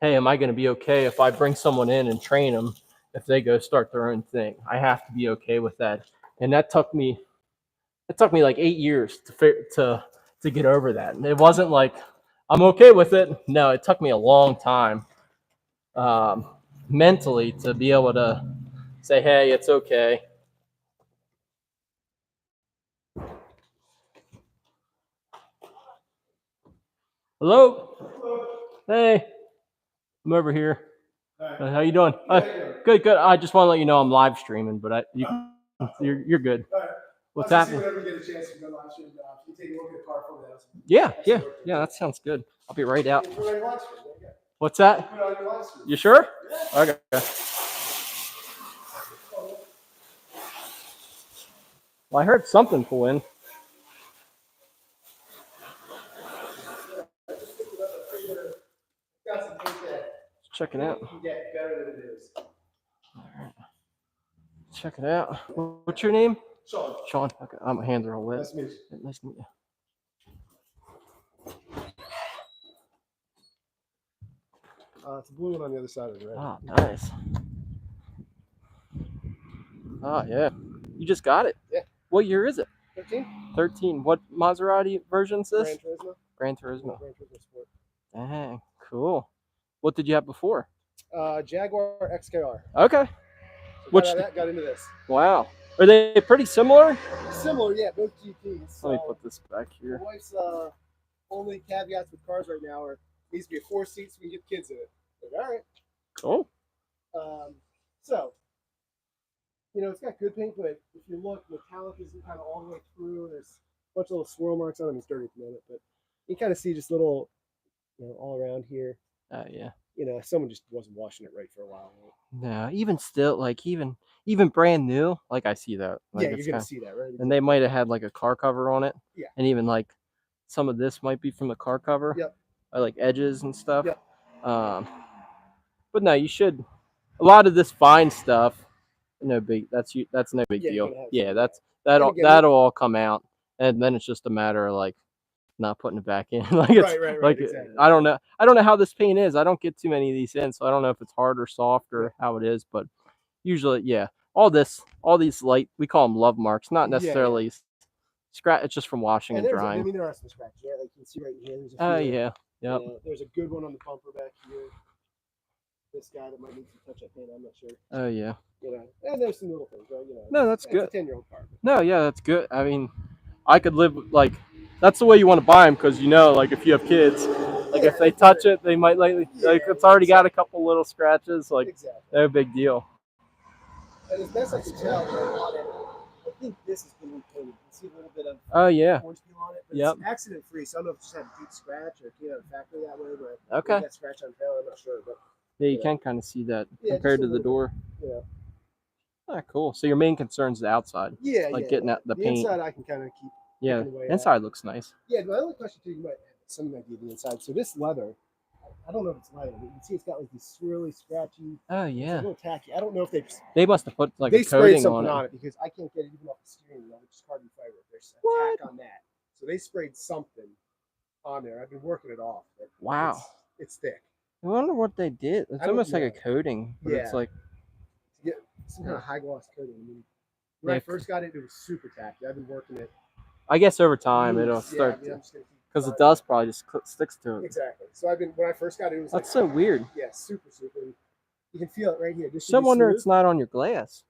[SPEAKER 1] hey, am I going to be okay if I bring someone in and train them if they go start their own thing? I have to be okay with that, and that took me like 8 years to get over that. And it wasn't like I'm okay with it. No, it took me a long time mentally to be able to say, hey, it's okay. Hello. Hey, I'm over here. How you doing? Good, good. I just want to let you know I'm live streaming, but you're good. What's happening? Whenever you get a chance to go live stream, you take a look at the car for us. Yeah, that sounds good. I'll be right out. What's that? You sure? Okay. Well, I heard something pull in. Check it out. All right. Check it out. What's your name? Sean. Sean. Okay. My hands are all wet. Nice to meet you. Nice to meet you.
[SPEAKER 2] It's a blue one on the other side of the red.
[SPEAKER 1] Oh, nice. Oh, yeah. You just got it?
[SPEAKER 2] Yeah.
[SPEAKER 1] What year is it?
[SPEAKER 2] 13.
[SPEAKER 1] 13. What Maserati version is this?
[SPEAKER 2] Gran Turismo.
[SPEAKER 1] Gran Turismo.
[SPEAKER 2] Gran Turismo Sport.
[SPEAKER 1] Dang, cool. What did you have before?
[SPEAKER 2] Jaguar XKR.
[SPEAKER 1] Okay.
[SPEAKER 2] So which got into this?
[SPEAKER 1] Wow. Are they pretty similar?
[SPEAKER 2] Similar, yeah. Both GPs.
[SPEAKER 1] Let me put this back here.
[SPEAKER 2] My wife's only caveats with cars right now are needs to be a 4 seats so we can get kids in it. Like, all right.
[SPEAKER 1] Cool.
[SPEAKER 2] So, it's got good paint, but if you look, metallic isn't kind of all the way through. There's a bunch of little swirl marks on them. It's dirty at the minute, but you kind of see just little, all around here.
[SPEAKER 1] Yeah.
[SPEAKER 2] Someone just wasn't washing it right for a while.
[SPEAKER 1] No, even still, like even brand new, like I see that. Like,
[SPEAKER 2] yeah, you're gonna see that, right?
[SPEAKER 1] And they might have had like a car cover on it.
[SPEAKER 2] Yeah.
[SPEAKER 1] And even like some of this might be from the car cover.
[SPEAKER 2] Yep.
[SPEAKER 1] Like edges and stuff.
[SPEAKER 2] Yep.
[SPEAKER 1] But no, you should. A lot of this fine stuff, no big. That's no big
[SPEAKER 2] Yeah, you're
[SPEAKER 1] deal.
[SPEAKER 2] gonna have
[SPEAKER 1] Yeah,
[SPEAKER 2] some. And again,
[SPEAKER 1] that'll all come out, and then it's just a matter of like not putting it back in. Like it's
[SPEAKER 2] right, exactly.
[SPEAKER 1] I don't know. I don't know how this paint is. I don't get too many of these in, so I don't know if it's hard or soft or how it is. But usually, yeah, all these light, we call them love marks, not necessarily scratch. It's just from washing and drying.
[SPEAKER 2] I mean, there are some scratches, right? Like you can see right here. There's a few.
[SPEAKER 1] Oh yeah, yep.
[SPEAKER 2] There's a good one on the bumper back here. This guy that might need some touch-up paint. I'm not sure.
[SPEAKER 1] Oh yeah.
[SPEAKER 2] And there's some little things, right?
[SPEAKER 1] No, that's good.
[SPEAKER 2] It's a 10-year-old car.
[SPEAKER 1] No, yeah, that's good. I mean, I could live like that's the way you want to buy them because like if you have kids, like if they touch it, they might like it's already got a couple little scratches, like no big deal.
[SPEAKER 2] And as best I can tell, I think this has been repainted. You can see a little bit of orange peel on it, but it's accident-free. So I don't know if it just had a deep scratch or it came out of the factory that way, but that scratch on trailer, I'm not sure. But
[SPEAKER 1] yeah, you can kind of see that compared to the door.
[SPEAKER 2] Yeah.
[SPEAKER 1] Ah, cool. So your main concern is the outside.
[SPEAKER 2] Yeah,
[SPEAKER 1] like getting out the paint.
[SPEAKER 2] Inside, I can kind of keep.
[SPEAKER 1] Yeah, inside looks nice.
[SPEAKER 2] Yeah, my only question too, you might have some idea of the inside. So this leather, I don't know if it's leather, but you can see it's got like these swirly, scratchy.
[SPEAKER 1] Oh yeah.
[SPEAKER 2] It's a little tacky. I don't know if
[SPEAKER 1] they must have put like
[SPEAKER 2] a
[SPEAKER 1] coating
[SPEAKER 2] on it because I can't get it even off the steering wheel, which is carbon fiber. There's a tack on that, so they sprayed something on there. I've been working it off.
[SPEAKER 1] Wow.
[SPEAKER 2] It's thick.
[SPEAKER 1] I wonder what they did. It's almost like a coating, but it's like
[SPEAKER 2] some kind of high gloss coating. I mean, when I first got it, it was super tacky. I've been working it.
[SPEAKER 1] I guess over time it'll start because the dust probably just sticks to it.
[SPEAKER 2] Exactly. So when I first got it, it was
[SPEAKER 1] that's so weird.
[SPEAKER 2] Yeah, super. You can feel it right here.
[SPEAKER 1] So I wonder it's not on your glass.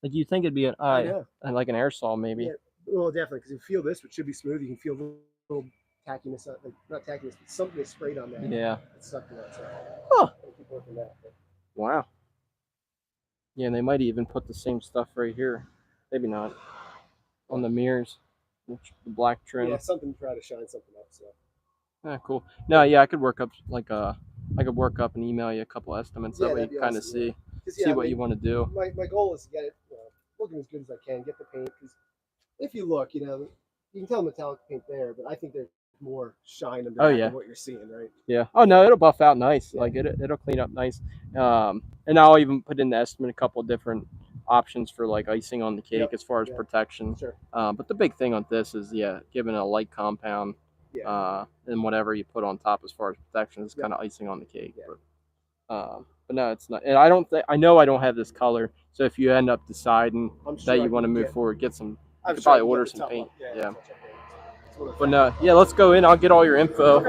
[SPEAKER 1] Like you think it'd be like an aerosol maybe.
[SPEAKER 2] Yeah, well, definitely because you feel this, which should be smooth. You can feel the little tackiness, like not tackiness, but something they sprayed on that.
[SPEAKER 1] Yeah.
[SPEAKER 2] It's stuck to that. So keep working that.
[SPEAKER 1] Wow. Yeah, and they might even put the same stuff right here. Maybe not on the mirrors. The black trim.
[SPEAKER 2] Yeah, something to try to shine something up. So.
[SPEAKER 1] Cool. No, yeah, I could work up and email you a couple estimates. That way you kind of see what you want to do.
[SPEAKER 2] My goal is to get it looking as good as I can. Get the paint because if you look, you can tell metallic paint there, but I think there's more shine under what you're seeing, right?
[SPEAKER 1] Yeah. Oh no, it'll buff out nice. Yeah. Like it'll clean up nice. And I'll even put in the estimate a couple of different options for like icing on the cake as far as protection.
[SPEAKER 2] Sure.
[SPEAKER 1] But the big thing on this is giving it a light compound. And whatever you put on top as far as protection is kind of icing on the cake. But no, it's not. And I know I don't have this color. So if you end up deciding that you want to move forward, get some. You could probably order some paint. Yeah. But no, let's go in. I'll get all your info.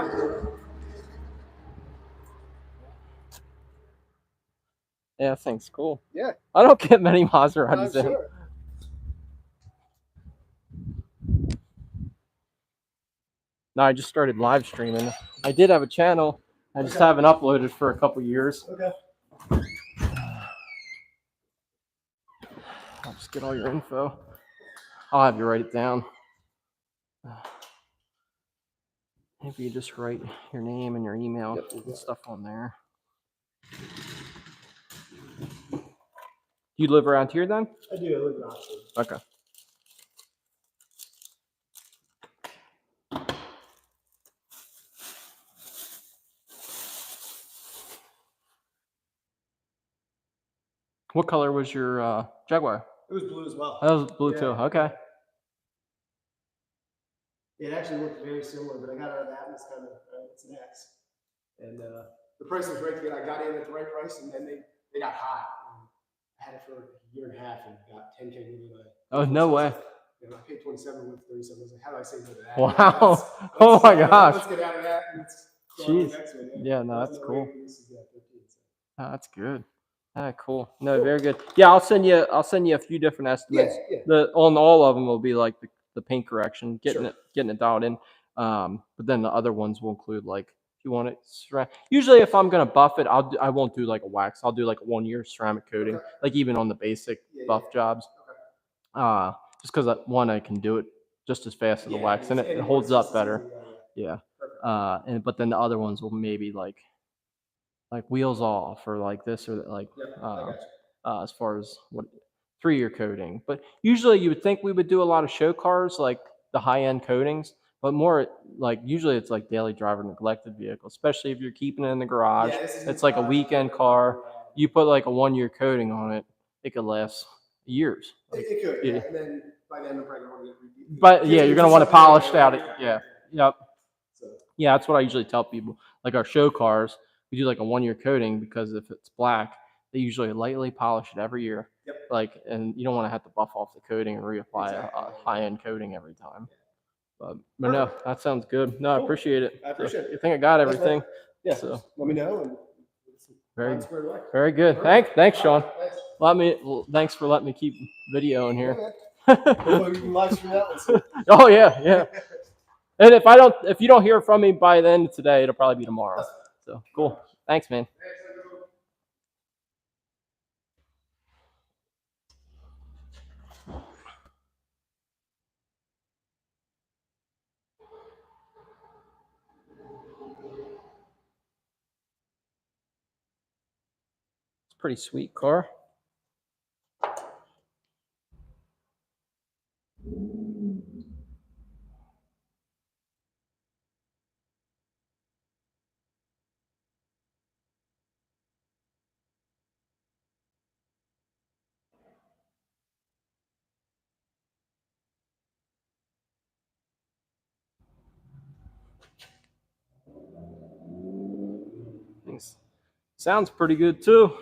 [SPEAKER 1] Yeah, that thing's cool.
[SPEAKER 2] Yeah.
[SPEAKER 1] I don't get many Maseratis in.
[SPEAKER 2] Sure.
[SPEAKER 1] No, I just started live streaming. I did have a channel. I just haven't uploaded for a couple years.
[SPEAKER 2] Okay.
[SPEAKER 1] I'll just get all your info. I'll have you write it down. Maybe you just write your name and your email and stuff on there. You live around here then?
[SPEAKER 2] I do. I live in Oxford.
[SPEAKER 1] Okay. What color was your Jaguar?
[SPEAKER 2] It was blue as well.
[SPEAKER 1] That was blue too. Okay.
[SPEAKER 2] It actually looked very similar, but I got out of that and it's kind of it's an X. And the price was right to get. I got in at the right price, and then they got hot. I had it for like a year and a half and got 10K movie line.
[SPEAKER 1] Oh no way!
[SPEAKER 2] I paid 27 with 37. I was like, how do I say no to that?
[SPEAKER 1] Wow! Oh my gosh!
[SPEAKER 2] Let's get out of that. And
[SPEAKER 1] jeez. Next one, yeah, no, that's cool. Oh, that's good. Cool. No, very good. Yeah, I'll send you a few different estimates. On all of them will be like the paint correction, getting it dialed in. But then the other ones will include like if you want it usually if I'm gonna buff it, I won't do like a wax. I'll do like a 1 year ceramic coating, like even on the basic buff jobs. Just because I can do it just as fast as the wax, and it holds up better. Yeah. But then the other ones will maybe like wheels off or like this or like as far as what 3-year coating. But usually you would think we would do a lot of show cars like the high-end coatings, but more like usually it's like daily driver neglected vehicle, especially if you're keeping it in the garage.
[SPEAKER 2] Yeah, this is
[SPEAKER 1] It's like a weekend car. You put like a 1 year coating on it, it could last years. Like,
[SPEAKER 2] It could,
[SPEAKER 1] yeah.
[SPEAKER 2] yeah. And then by then I'm probably going to get
[SPEAKER 1] But yeah, you're gonna want to polish out it. Yeah, yep.
[SPEAKER 2] So,
[SPEAKER 1] Yeah, that's what I usually tell people. Like our show cars, we do like a 1 year coating because if it's black, they usually lightly polish it every year.
[SPEAKER 2] yep.
[SPEAKER 1] Like, and you don't want to have to buff off the coating and reapply
[SPEAKER 2] Exactly.
[SPEAKER 1] a high end coating every time. But no, that sounds good. No, I
[SPEAKER 2] Cool.
[SPEAKER 1] appreciate it.
[SPEAKER 2] I appreciate it.
[SPEAKER 1] I think I got
[SPEAKER 2] Thanks,
[SPEAKER 1] everything.
[SPEAKER 2] man. Yeah.
[SPEAKER 1] So
[SPEAKER 2] Let me know. And
[SPEAKER 1] very,
[SPEAKER 2] squared away.
[SPEAKER 1] very good.
[SPEAKER 2] Perfect.
[SPEAKER 1] Thanks, Sean.
[SPEAKER 2] Thanks.
[SPEAKER 1] Thanks for letting me keep video in here.
[SPEAKER 2] Yeah, man. You can live stream that one. So.
[SPEAKER 1] Oh yeah, yeah. And if you don't hear from me by the end of today, it'll probably be tomorrow. So cool. Thanks, man. It's a pretty sweet car. Thanks. Sounds pretty good too.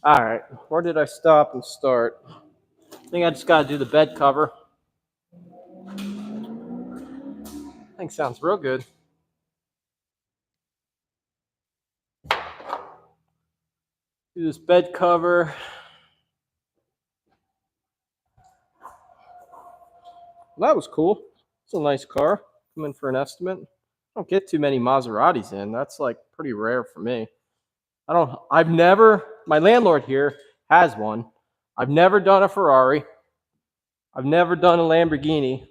[SPEAKER 1] All right, where did I stop and start? I think I just got to do the bed cover. I think sounds real good. Do this bed cover. Well, that was cool. It's a nice car. Come in for an estimate. I don't get too many Maseratis in. That's like pretty rare for me. My landlord here has one. I've never done a Ferrari. I've never done a Lamborghini.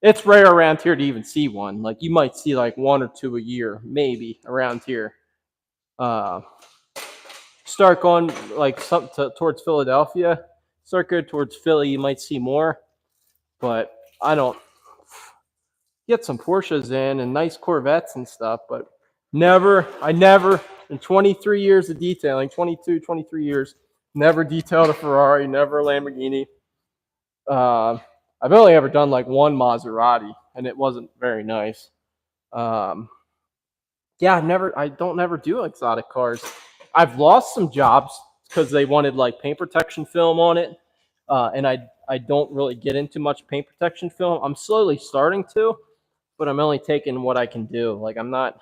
[SPEAKER 1] It's rare around here to even see one. Like you might see like one or two a year, maybe around here. Start going like towards Philadelphia. Start going towards Philly, you might see more. But I don't get some Porsches in and nice Corvettes and stuff, but I never in 23 years of detailing, 22, 23 years, never detailed a Ferrari, never a Lamborghini. I've only ever done like one Maserati, and it wasn't very nice. Yeah, I don't never do exotic cars. I've lost some jobs because they wanted like paint protection film on it, and I don't really get into much paint protection film. I'm slowly starting to, but I'm only taking what I can do. Like I'm not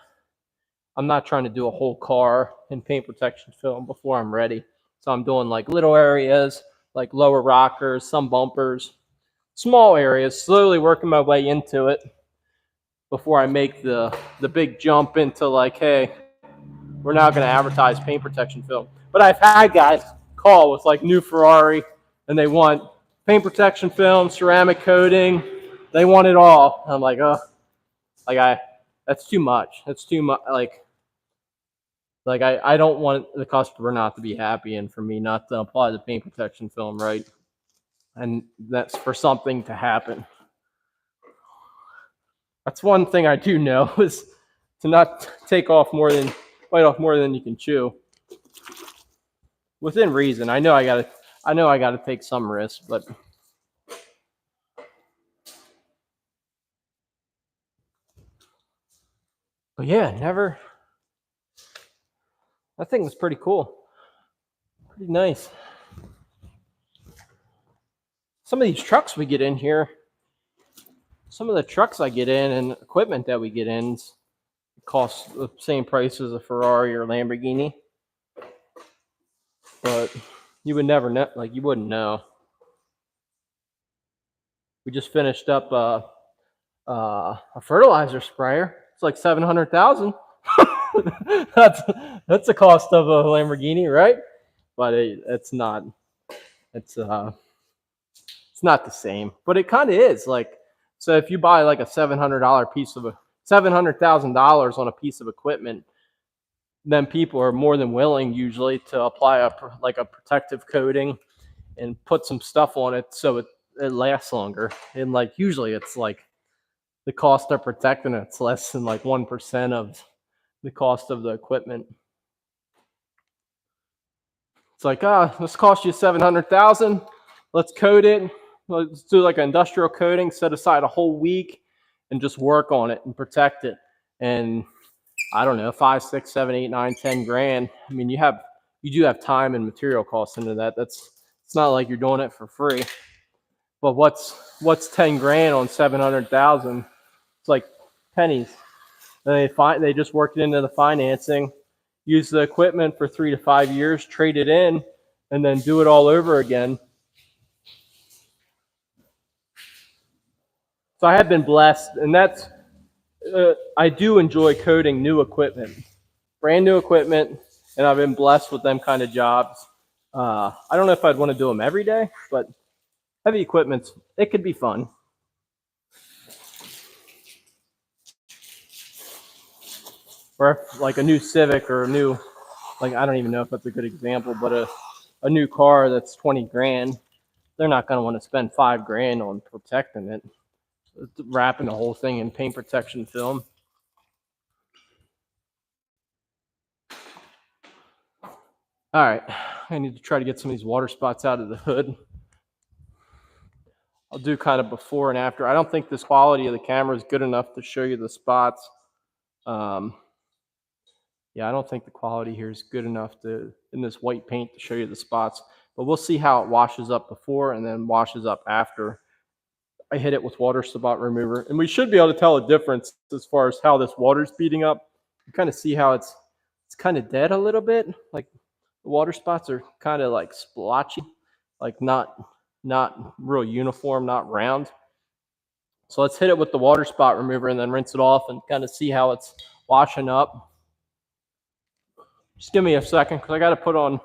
[SPEAKER 1] trying to do a whole car in paint protection film before I'm ready. So I'm doing like little areas, like lower rockers, some bumpers, small areas, slowly working my way into it before I make the big jump into like, hey, we're now going to advertise paint protection film. But I've had guys call with like new Ferrari and they want paint protection film, ceramic coating. They want it all. I'm like, oh, that's too much. That's too much. Like I don't want the customer not to be happy and for me not to apply the paint protection film right. And that's for something to happen. That's one thing I do know is to not bite off more than you can chew. Within reason. I know I gotta take some risks, but yeah, never. That thing was pretty cool. Pretty nice. Some of these trucks we get in here, some of the trucks I get in and equipment that we get in costs the same price as a Ferrari or Lamborghini. But you would never know, like you wouldn't know. We just finished up a fertilizer sprayer. It's like $700,000. that's the cost of a Lamborghini, right? But it's not. It's not the same. But it kind of is. Like, so if you buy like a $700,000 on a piece of equipment, then people are more than willing usually to apply a protective coating and put some stuff on it so it lasts longer. And like usually it's like the cost of protecting it's less than like 1% of the cost of the equipment. It's like, this cost you 700,000. Let's coat it. Let's do like an industrial coating, set aside a whole week and just work on it and protect it. And I don't know, 5, 6, 7, 8, 9, 10 grand. I mean, you do have time and material costs into that. It's not like you're doing it for free. But what's 10 grand on 700,000? It's like pennies. And they just work it into the financing, use the equipment for 3 to 5 years, trade it in, and then do it all over again. So I have been blessed, and I do enjoy coding new equipment, brand new equipment, and I've been blessed with them kind of jobs. I don't know if I'd want to do them every day, but heavy equipment, it could be fun. Or like a new Civic or a new, like, I don't even know if that's a good example, but a new car that's 20 grand, they're not going to want to spend 5 grand on protecting it, wrapping the whole thing in paint protection film. All right, I need to try to get some of these water spots out of the hood. I'll do kind of before and after. I don't think this quality of the camera is good enough to show you the spots. Yeah, I don't think the quality here is good enough in this white paint to show you the spots. But we'll see how it washes up before and then washes up after I hit it with water spot remover. And we should be able to tell a difference as far as how this water's beating up. You kind of see how it's kind of dead a little bit. Like the water spots are kind of like splotchy, like not real uniform, not round. So let's hit it with the water spot remover and then rinse it off and kind of see how it's washing up. Just give me a second because I got to put on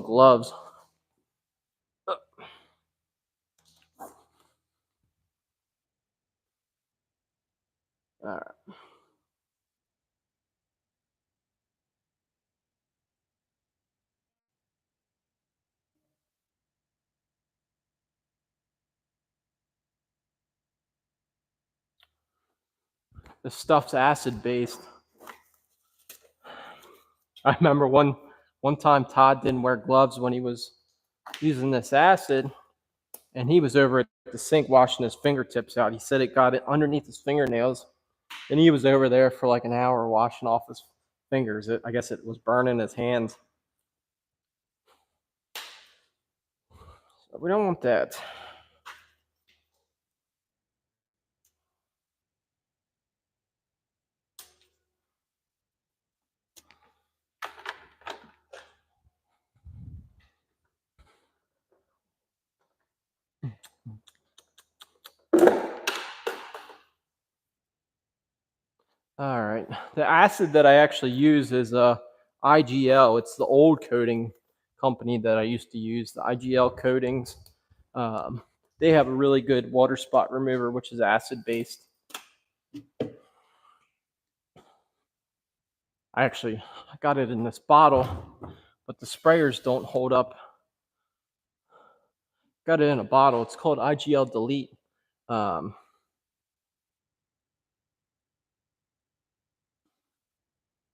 [SPEAKER 1] gloves. All right. This stuff's acid based. I remember one time Todd didn't wear gloves when he was using this acid, and he was over at the sink washing his fingertips out. He said it got it underneath his fingernails, and he was over there for like an hour washing off his fingers. I guess it was burning his hands. So we don't want that. All right. The acid that I actually use is IGL. It's the old coating company that I used to use, the IGL coatings. They have a really good water spot remover, which is acid based. I got it in this bottle, but the sprayers don't hold up. Got it in a bottle. It's called IGL Delete.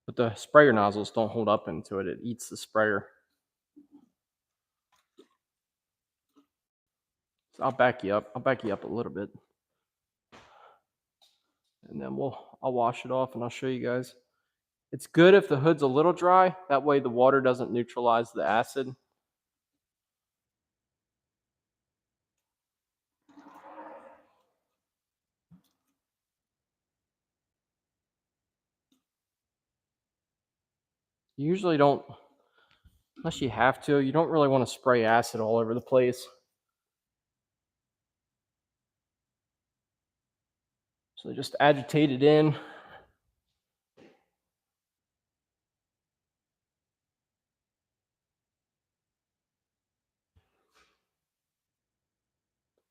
[SPEAKER 1] But the sprayer nozzles don't hold up into it. It eats the sprayer. So I'll back you up. I'll back you up a little bit. And then I'll wash it off and I'll show you guys. It's good if the hood's a little dry. That way the water doesn't neutralize the acid. You usually don't, unless you have to, you don't really want to spray acid all over the place. So just agitate it in.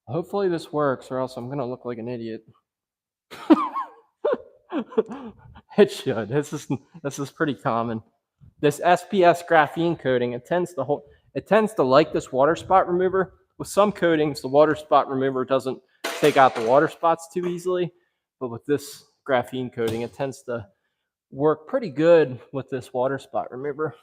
[SPEAKER 1] Hopefully this works, or else I'm going to look like an idiot. It should. This is pretty common. This SPS graphene coating, it tends to like this water spot remover, with some coatings, the water spot remover doesn't take out the water spots too easily, but with this graphene coating, it tends to work pretty good with this water spot remover.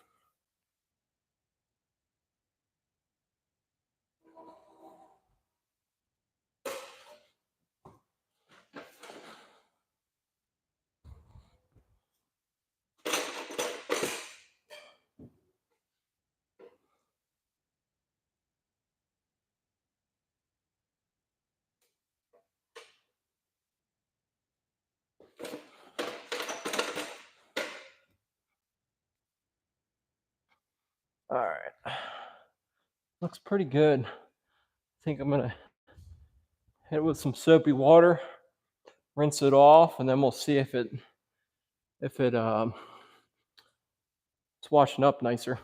[SPEAKER 1] All right, looks pretty good. I think I'm gonna hit it with some soapy water, rinse it off, and then we'll see if it's washing up nicer.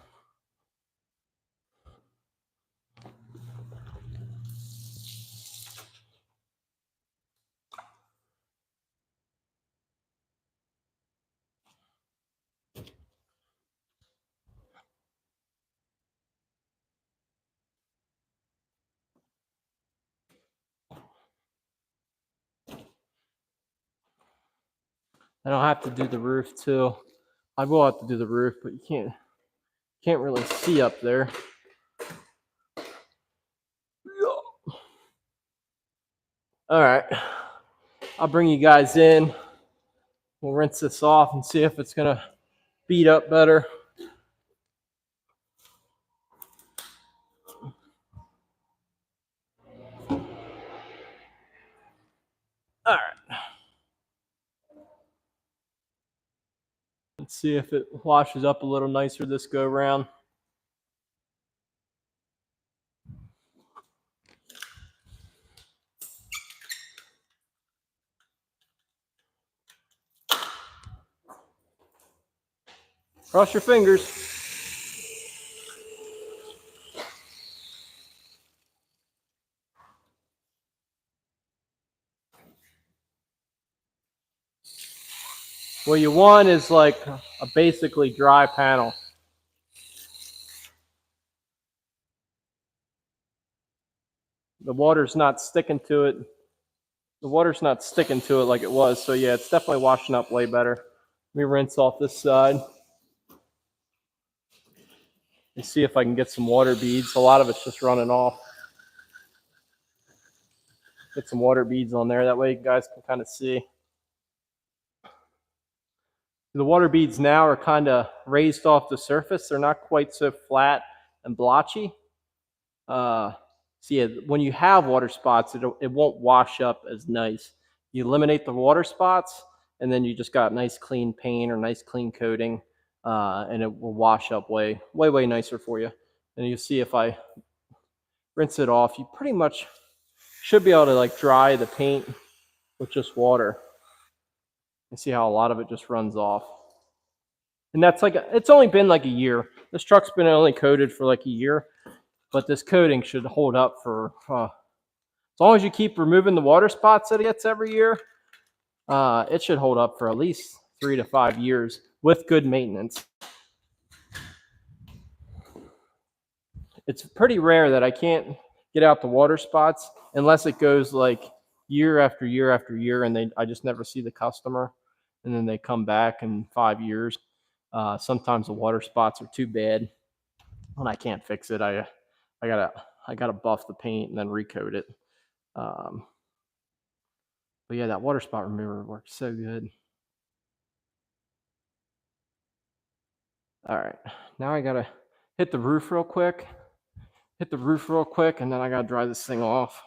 [SPEAKER 1] And I'll have to do the roof too. I will have to do the roof, but you can't really see up there. All right, I'll bring you guys in. We'll rinse this off and see if it's gonna beat up better. All right. Let's see if it washes up a little nicer this go round. Cross your fingers. What you want is like a basically dry panel. The water's not sticking to it. The water's not sticking to it like it was. So yeah, it's definitely washing up way better. Let me rinse off this side. And see if I can get some water beads. A lot of it's just running off. Get some water beads on there. That way you guys can kind of see. The water beads now are kind of raised off the surface. They're not quite so flat and blotchy. So yeah, when you have water spots, it won't wash up as nice. You eliminate the water spots, and then you just got nice clean paint or nice clean coating, and it will wash up way nicer for you. And you see if I rinse it off, you pretty much should be able to like dry the paint with just water. And see how a lot of it just runs off. And that's like, it's only been like a year. This truck's been only coated for like a year, but this coating should hold up for, as long as you keep removing the water spots that it gets every year, it should hold up for at least 3 to 5 years with good maintenance. It's pretty rare that I can't get out the water spots unless it goes like year after year after year, and I just never see the customer, and then they come back in 5 years. Sometimes the water spots are too bad, and I can't fix it. I gotta buff the paint and then recoat it. But yeah, that water spot remover works so good. All right, now I gotta hit the roof real quick. And then I gotta dry this thing off.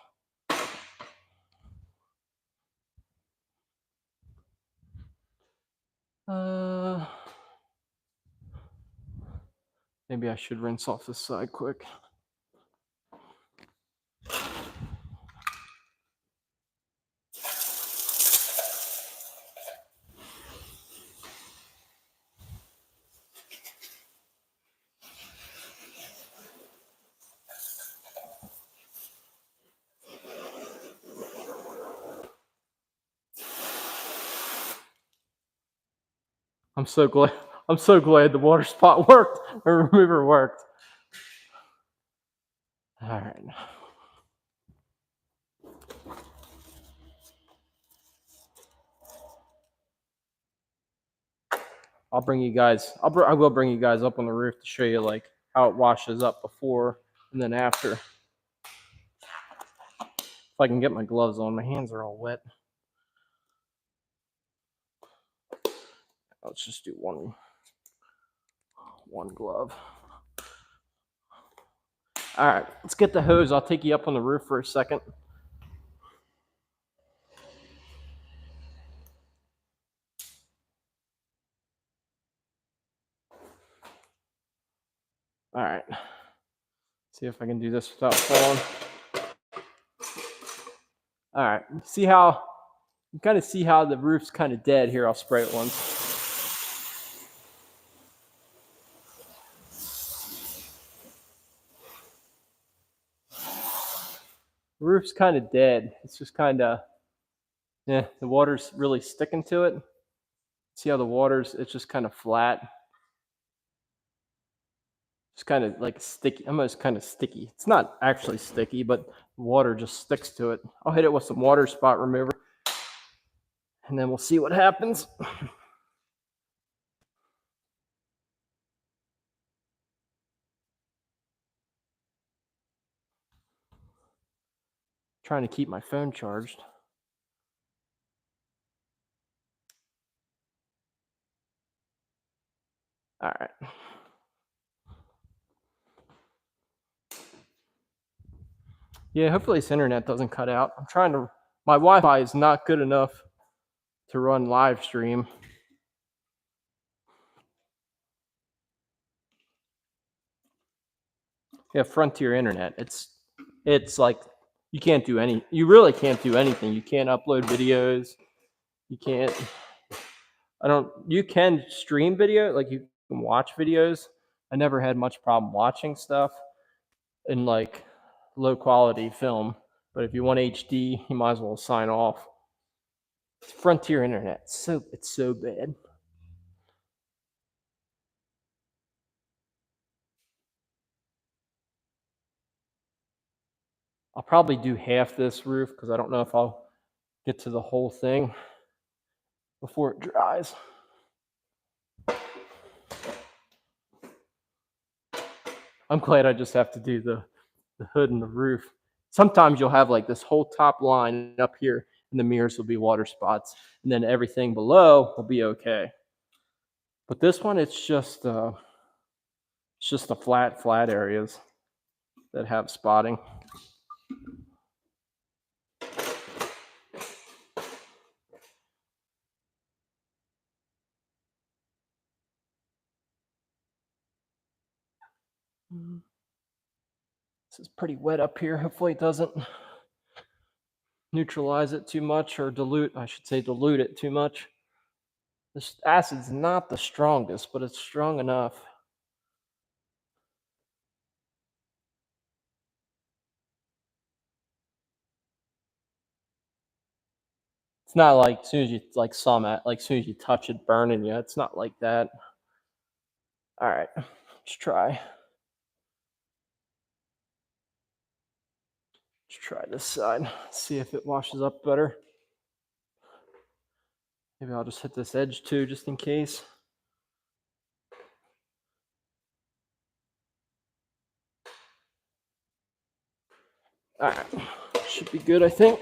[SPEAKER 1] Maybe I should rinse off this side quick. I'm so glad the water spot worked, or remover worked. All right. I'll bring you guys. I will bring you guys up on the roof to show you like how it washes up before and then after. If I can get my gloves on, my hands are all wet. Let's just do one glove. All right, let's get the hose. I'll take you up on the roof for a second. All right. See if I can do this without falling. All right. See how you kind of see how the roof's kind of dead here. I'll spray it once. The roof's kind of dead. It's just kind of, yeah, the water's really sticking to it. See how the water's, it's just kind of flat. It's kind of like sticky, almost kind of sticky. It's not actually sticky, but water just sticks to it. I'll hit it with some water spot remover, and then we'll see what happens. Trying to keep my phone charged. All right. Yeah, hopefully this internet doesn't cut out. I'm trying to, my Wi-Fi is not good enough to run live stream. Yeah, Frontier Internet. It's like you can't do you really can't do anything. You can't upload videos. You can't, you can stream video, like you can watch videos. I never had much problem watching stuff in like low quality film, but if you want HD, you might as well sign off. It's Frontier Internet. It's so bad. I'll probably do half this roof because I don't know if I'll get to the whole thing before it dries. I'm glad I just have to do the hood and the roof. Sometimes you'll have like this whole top line up here and the mirrors will be water spots and then everything below will be okay. But this one, it's just the flat areas that have spotting. This is pretty wet up here. Hopefully it doesn't neutralize it too much or dilute it too much. This acid's not the strongest, but it's strong enough. It's not like as soon as you as soon as you touch it, burning you. It's not like that. All right, let's try. Let's try this side. See if it washes up better. Maybe I'll just hit this edge too, just in case. All right, should be good, I think.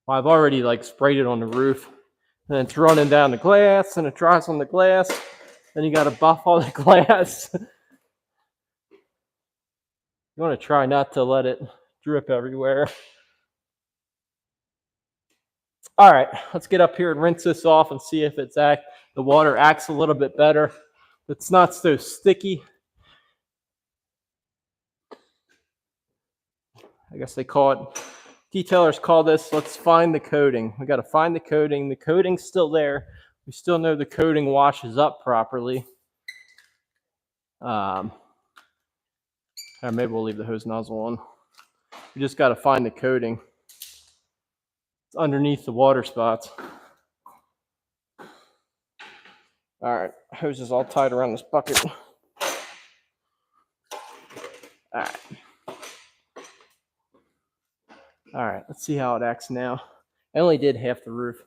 [SPEAKER 1] Well, I've already like sprayed it on the roof, and it's running down the glass, and it dries on the glass. Then you got to buff all the glass. You want to try not to let it drip everywhere. All right, let's get up here and rinse this off and see if the water acts a little bit better. It's not so sticky. I guess detailers call this, let's find the coating. We got to find the coating. The coating's still there. We still know the coating washes up properly. Or maybe we'll leave the hose nozzle on. We just got to find the coating. It's underneath the water spots. All right, hose is all tied around this bucket. All right. All right, let's see how it acts now. I only did half the roof.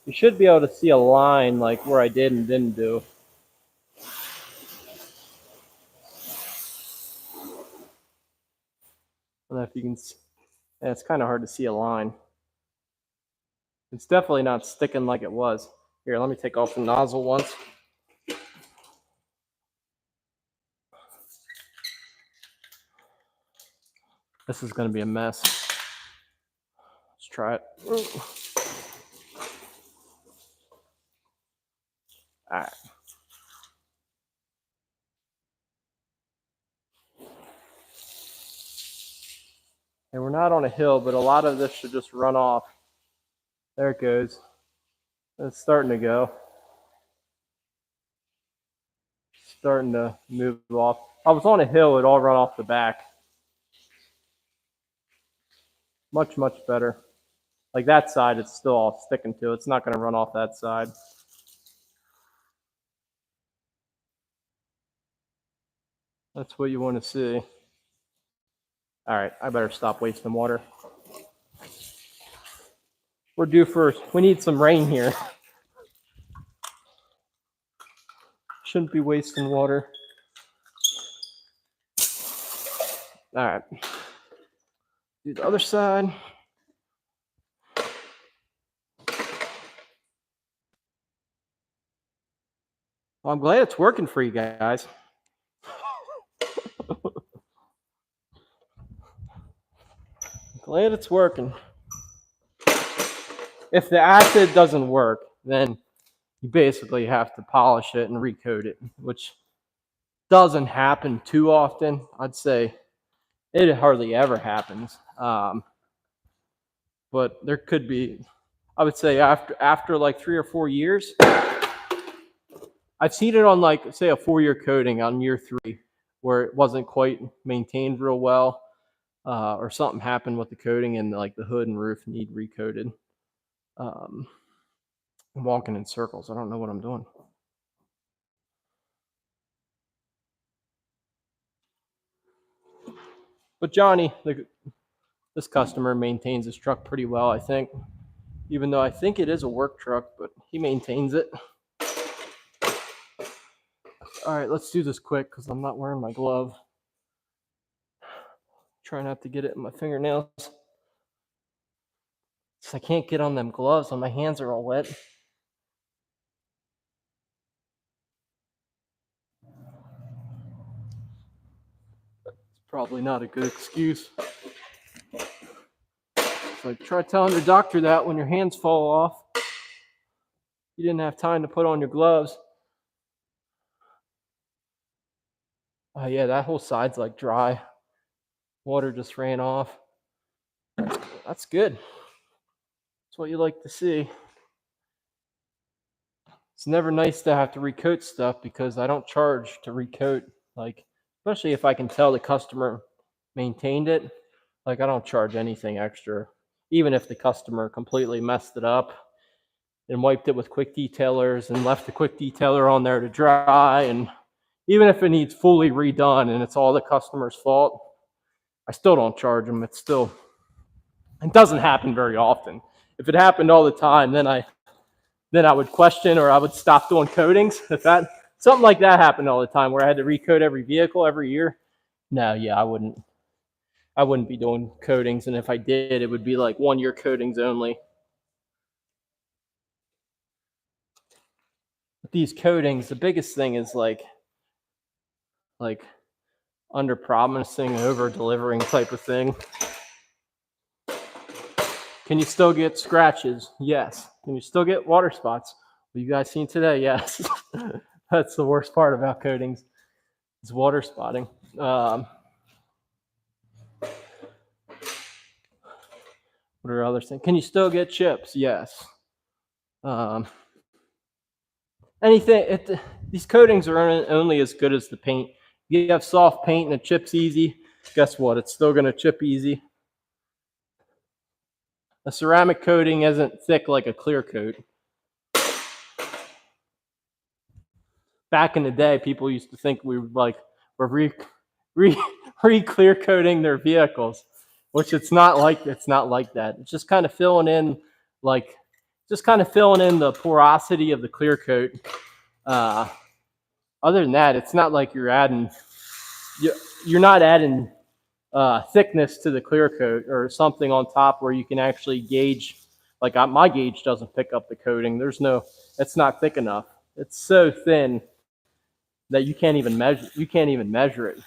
[SPEAKER 1] You should be able to see a line like where I did and didn't do. I don't know if you can see. Yeah, it's kind of hard to see a line. It's definitely not sticking like it was. Here, let me take off the nozzle once. This is going to be a mess. Let's try it. All right. And we're not on a hill, but a lot of this should just run off. There it goes. It's starting to go. Starting to move off. If I was on a hill, it'd all run off the back. Much, much better. Like that side, it's still all sticking to. It's not going to run off that side. That's what you want to see. All right, I better stop wasting water. We're due for, we need some rain here. Shouldn't be wasting water. All right. Do the other side. Well, I'm glad it's working for you guys. Glad it's working. If the acid doesn't work, then you basically have to polish it and recoat it, which doesn't happen too often. I'd say it hardly ever happens. But there could be, I would say after like 3 or 4 years, I've seen it on like, say, a 4-year coating on year 3 where it wasn't quite maintained real well, or something happened with the coating and like the hood and roof need recoated. I'm walking in circles. I don't know what I'm doing. But Johnny, this customer maintains his truck pretty well, I think. Even though I think it is a work truck, but he maintains it. All right, let's do this quick because I'm not wearing my glove. Try not to get it in my fingernails. I can't get on them gloves and my hands are all wet. It's probably not a good excuse. It's like, try telling your doctor that when your hands fall off. You didn't have time to put on your gloves. Oh yeah, that whole side's like dry. Water just ran off. That's good. That's what you like to see. It's never nice to have to recoat stuff because I don't charge to recoat. Like, especially if I can tell the customer maintained it. Like, I don't charge anything extra. Even if the customer completely messed it up and wiped it with quick detailers and left the quick detailer on there to dry, and even if it needs fully redone and it's all the customer's fault, I still don't charge them. It doesn't happen very often. If it happened all the time, then I would question, or I would stop doing coatings. If something like that happened all the time where I had to recoat every vehicle every year, no, yeah, I wouldn't be doing coatings. And if I did, it would be like 1-year coatings only. With these coatings, the biggest thing is like under promising, over delivering type of thing. Can you still get scratches? Yes. Can you still get water spots? What you guys seen today? Yes. That's the worst part about coatings. It's water spotting. What are other things? Can you still get chips? Yes. Anything. These coatings are only as good as the paint. If you have soft paint and it chips easy, guess what? It's still going to chip easy. A ceramic coating isn't thick like a clear coat. Back in the day, people used to think we were clear coating their vehicles, which it's not like that. It's just kind of filling in the porosity of the clear coat. Other than that, it's not like you're not adding thickness to the clear coat or something on top where you can actually gauge. Like my gauge doesn't pick up the coating. It's not thick enough. It's so thin that you can't even measure it. At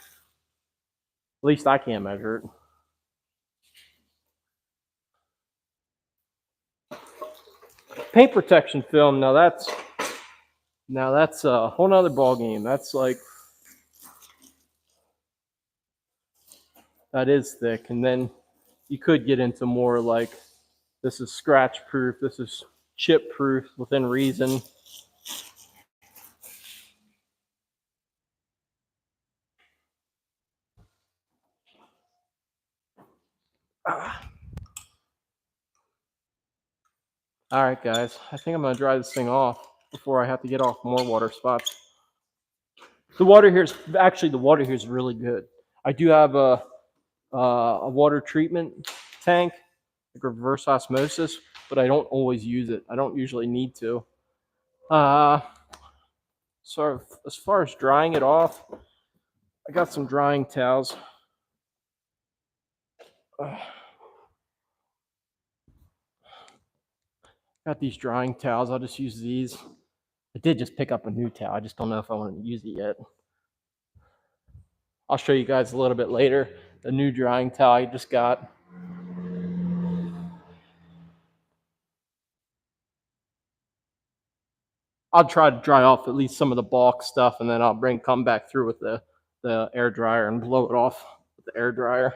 [SPEAKER 1] least I can't measure it. Paint protection film. Now that's a whole nother ball game. That is thick, and then you could get into more like this is scratch proof, this is chip proof within reason. All right, guys. I think I'm going to dry this thing off before I have to get off more water spots. The water here is really good. I do have a water treatment tank, like reverse osmosis, but I don't always use it. I don't usually need to. So as far as drying it off, I got some drying towels. Got these drying towels. I'll just use these. I did just pick up a new towel. I just don't know if I want to use it yet. I'll show you guys a little bit later the new drying towel I just got. I'll try to dry off at least some of the bulk stuff, and then I'll come back through with the air dryer and blow it off with the air dryer.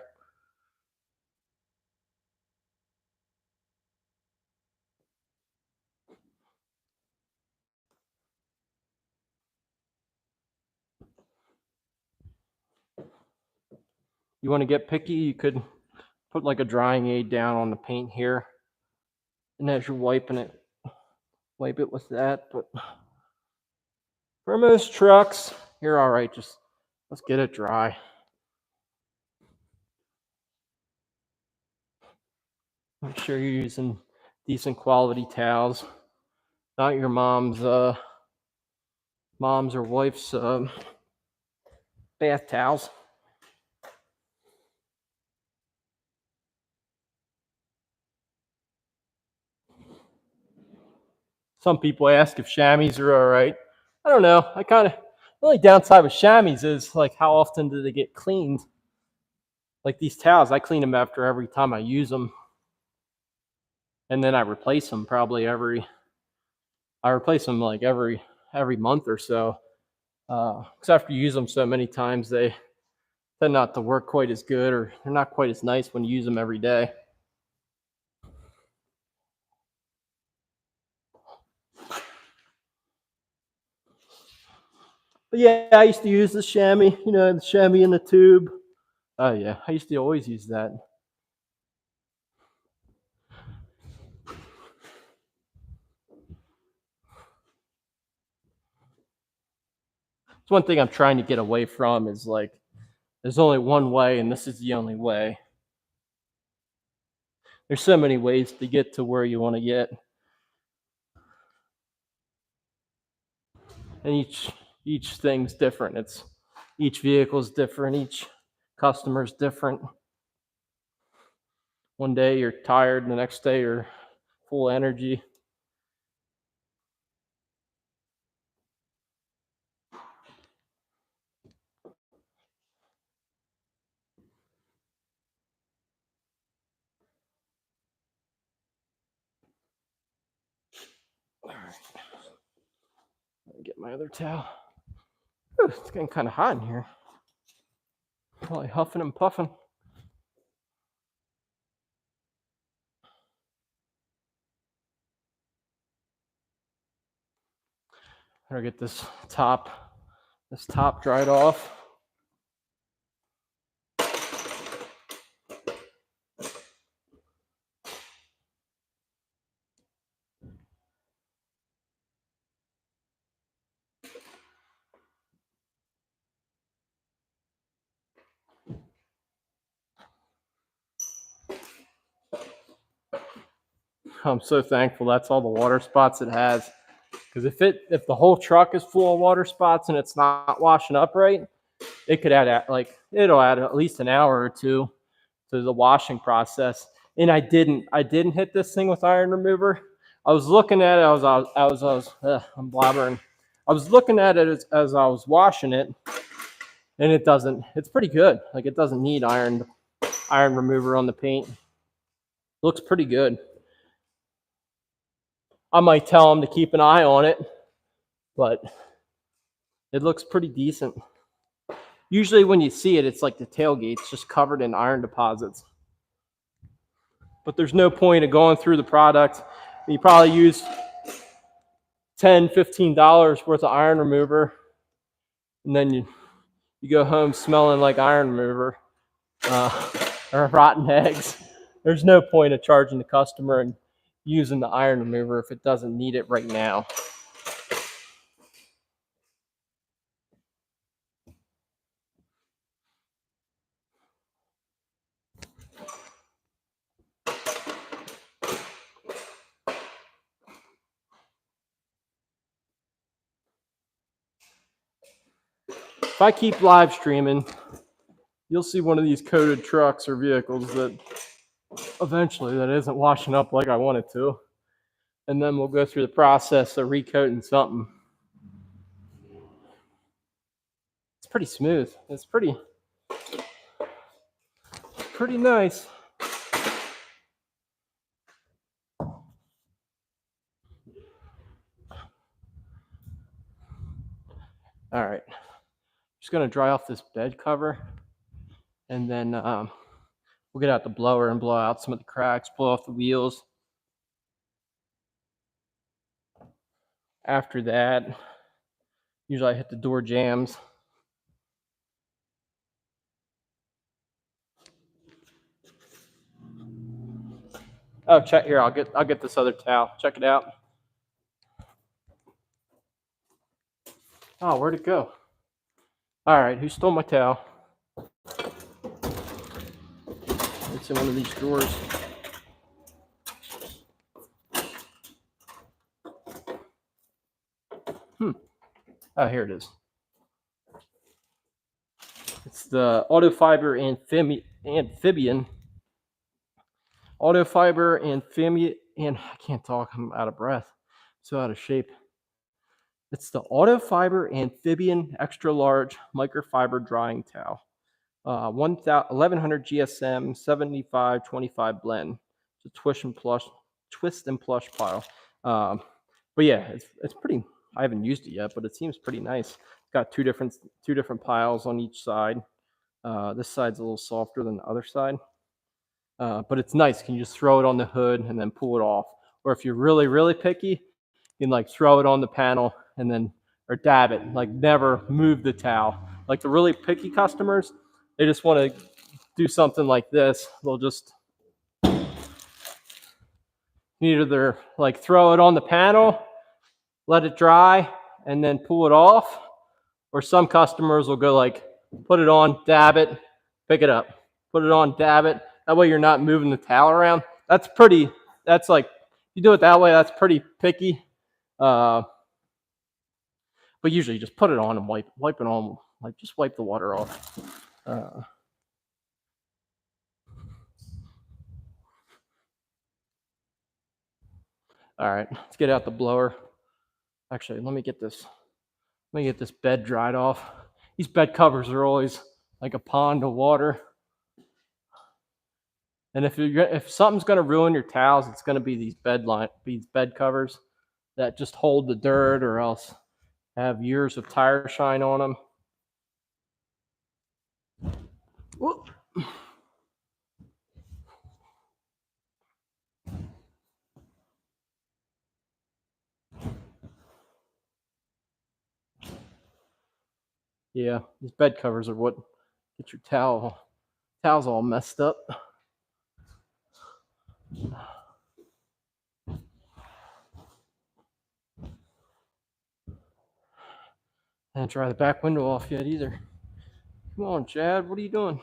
[SPEAKER 1] You want to get picky, you could put like a drying aid down on the paint here, and as you're wiping it, wipe it with that. But for most trucks, you're all right. Just let's get it dry. Make sure you're using decent quality towels, not your mom's or wife's bath towels. Some people ask if chamois are all right. I don't know. The only downside with chamois is like how often do they get cleaned? Like these towels, I clean them after every time I use them, and then I replace them like every month or so. Because after you use them so many times, they tend not to work quite as good, or they're not quite as nice when you use them every day. But yeah, I used to use the chamois, the chamois in the tube. Oh yeah, I used to always use that. It's one thing I'm trying to get away from is like, there's only one way, and this is the only way. There's so many ways to get to where you want to get, and each thing's different. Each vehicle's different. Each customer's different. One day you're tired, and the next day you're full of energy. All right. Let me get my other towel. Whew, it's getting kind of hot in here. Probably huffing and puffing. Better get this top dried off. I'm so thankful that's all the water spots it has. Because if the whole truck is full of water spots and it's not washing up right, it could it'll add at least an hour or two to the washing process. And I didn't hit this thing with iron remover. I was looking at it. I'm blabbering. I was looking at it as I was washing it, and it doesn't. It's pretty good. Like, it doesn't need iron remover on the paint. Looks pretty good. I might tell them to keep an eye on it, but it looks pretty decent. Usually when you see it, it's like the tailgate's just covered in iron deposits. But there's no point of going through the product. You probably use $10, $15 worth of iron remover, and then you go home smelling like iron remover or rotten eggs. There's no point of charging the customer and using the iron remover if it doesn't need it right now. If I keep live streaming, you'll see one of these coated trucks or vehicles that eventually that isn't washing up like I want it to. And then we'll go through the process of recoating something. It's pretty smooth. It's pretty nice. All right. Just going to dry off this bed cover, and then we'll get out the blower and blow out some of the cracks, blow off the wheels. After that, usually I hit the door jambs. Oh, check here. I'll get this other towel. Check it out. Oh, where'd it go? All right, who stole my towel? It's in one of these drawers. Oh, here it is. It's the Autofiber Amphibian. Autofiber Amphibian, and I can't talk. I'm out of breath. So out of shape. It's the Autofiber Amphibian Extra Large Microfiber Drying Towel. 1100 GSM 75-25 blend. It's a twist and plush pile. But yeah, it's pretty. I haven't used it yet, but it seems pretty nice. It's got two different piles on each side. This side's a little softer than the other side, but it's nice. You can just throw it on the hood and then pull it off. Or if you're really picky, you can like throw it on the panel and then or dab it. Like never move the towel. Like the really picky customers, they just want to do something like this. They'll just either like throw it on the panel, let it dry, and then pull it off. Or some customers will go like, put it on, dab it, pick it up. Put it on, dab it. That way you're not moving the towel around. That's like, if you do it that way, that's pretty picky. But usually you just put it on and wipe it on. Like just wipe the water off. All right, let's get out the blower. Actually, let me get this bed dried off. These bed covers are always like a pond of water. And if something's going to ruin your towels, it's going to be these bed covers that just hold the dirt or else have years of tire shine on them. Whoop. Yeah, these bed covers are what get your towels all messed up. I didn't dry the back window off yet either. Come on, Chad, what are you doing?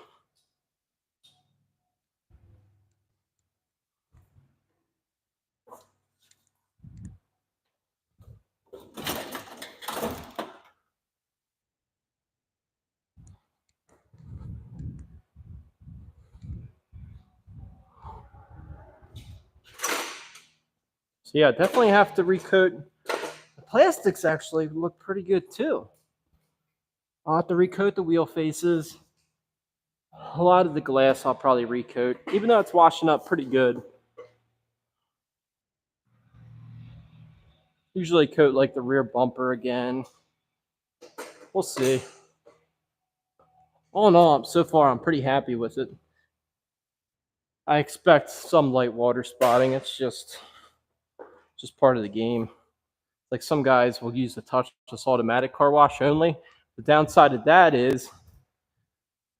[SPEAKER 1] So yeah, definitely have to recoat. The plastics actually look pretty good too. I'll have to recoat the wheel faces. A lot of the glass I'll probably recoat, even though it's washing up pretty good. Usually coat like the rear bumper again. We'll see. All in all, so far I'm pretty happy with it. I expect some light water spotting. It's just part of the game. Like some guys will use the touchless automatic car wash only. The downside of that is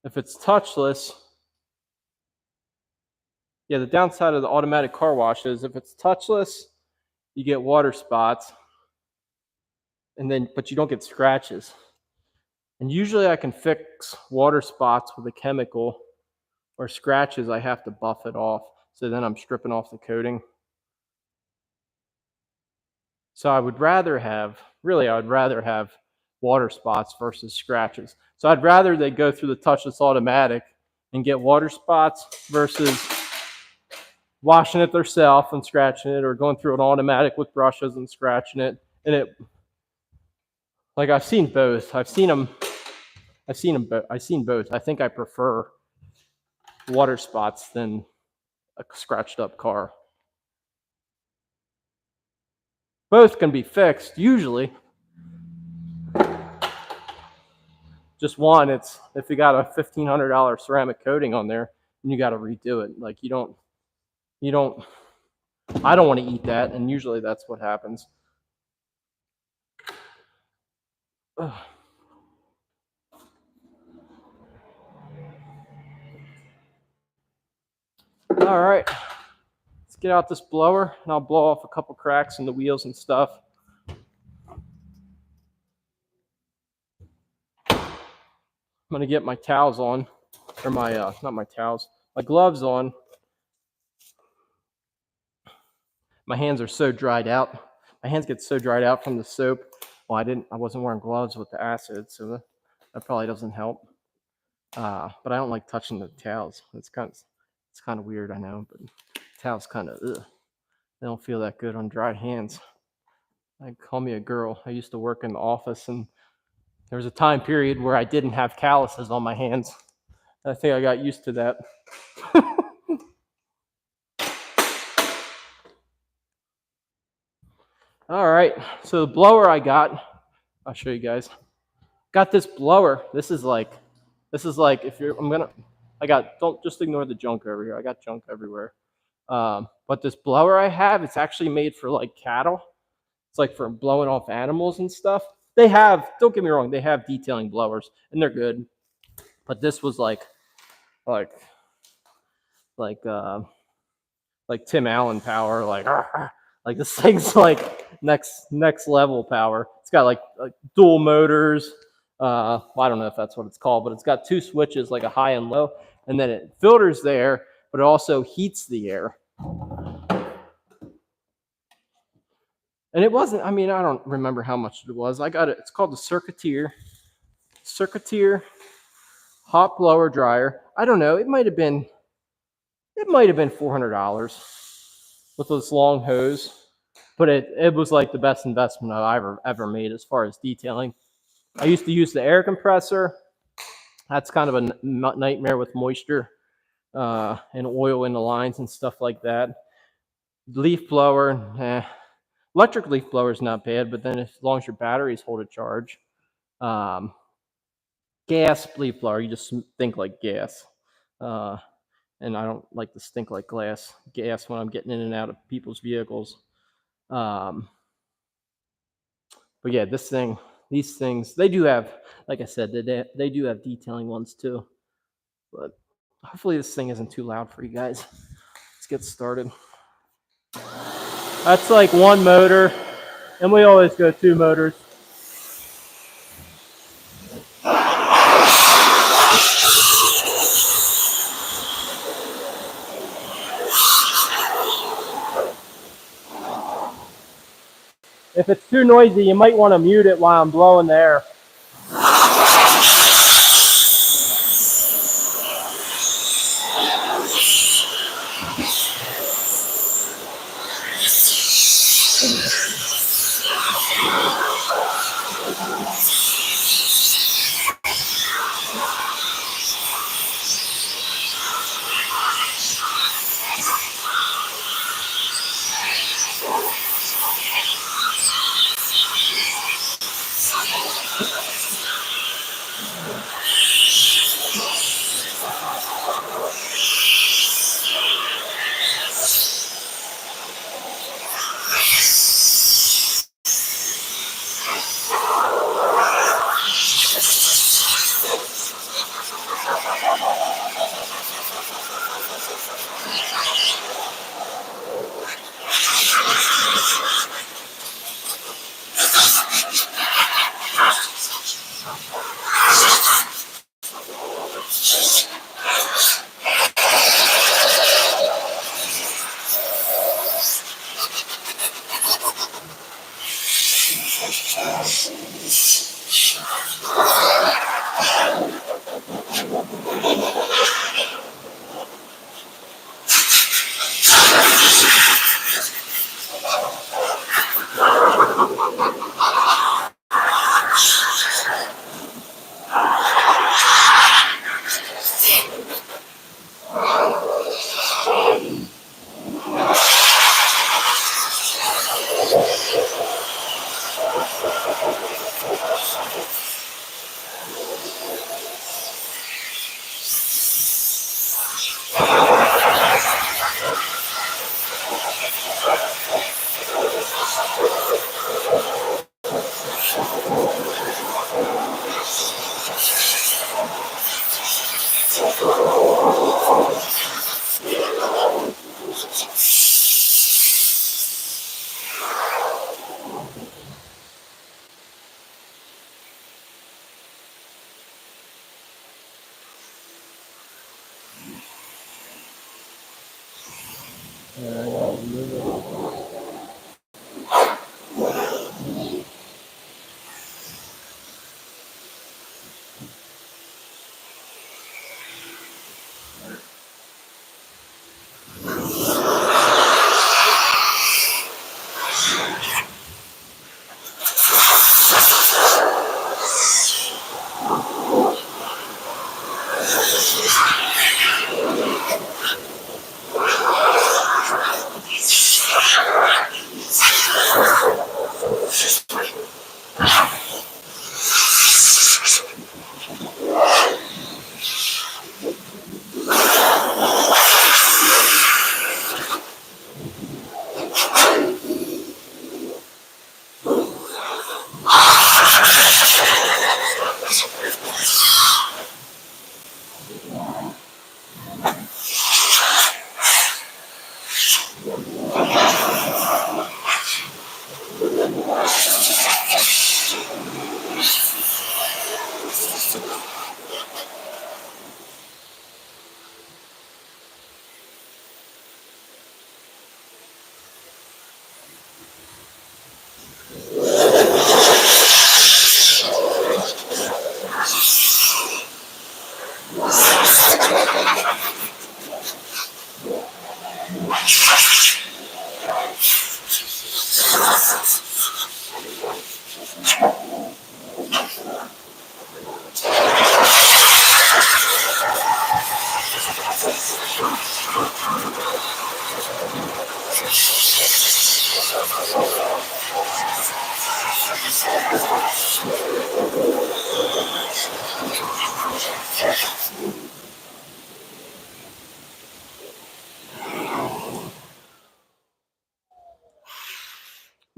[SPEAKER 1] if it's touchless, yeah, the downside of the automatic car wash is if it's touchless, you get water spots, but you don't get scratches. And usually I can fix water spots with a chemical, or scratches I have to buff it off. So then I'm stripping off the coating. So I would rather have water spots versus scratches. So I'd rather they go through the touchless automatic and get water spots versus washing it themselves and scratching it, or going through an automatic with brushes and scratching it. And it, like, I've seen both. I've seen both. I think I prefer water spots than a scratched up car. Both can be fixed usually. Just one, it's if you got a $1,500 ceramic coating on there and you got to redo it. Like you don't. I don't want to eat that, and usually that's what happens. Ugh. All right, let's get out this blower, and I'll blow off a couple cracks in the wheels and stuff. I'm gonna get my towels on, or my not my towels, my gloves on. My hands are so dried out. My hands get so dried out from the soap. Well, I wasn't wearing gloves with the acid, so that probably doesn't help. But I don't like touching the towels. It's kind of weird, I know, but towels kind of they don't feel that good on dry hands. Call me a girl. I used to work in the office, and there was a time period where I didn't have calluses on my hands. I think I got used to that. All right, so the blower I got, I'll show you guys. Got this blower. This is like if you're, don't just ignore the junk over here. I got junk everywhere. But this blower I have, it's actually made for like cattle. It's like for blowing off animals and stuff. Don't get me wrong, they have detailing blowers and they're good. But this was like Tim Allen power, like this thing's like next level power. It's got like dual motors. I don't know if that's what it's called, but it's got two switches, like a high and low, and then it filters the air, but it also heats the air. And it wasn't, I don't remember how much it was. I got it. It's called the Circuiteer hot blower dryer. I don't know. It might have been $400 with this long hose, but it was like the best investment I've ever made as far as detailing. I used to use the air compressor. That's kind of a nightmare with moisture and oil in the lines and stuff like that. Leaf blower, electric leaf blower is not bad, but then as long as your batteries hold a charge. gas leaf blower. You just think like gas. And I don't like to stink like gas when I'm getting in and out of people's vehicles. Um, but yeah, these things, they do have, like I said, they do have detailing ones too. But hopefully this thing isn't too loud for you guys. Let's get started. That's like one motor, and we always go 2 motors. If it's too noisy, you might want to mute it while I'm blowing the air.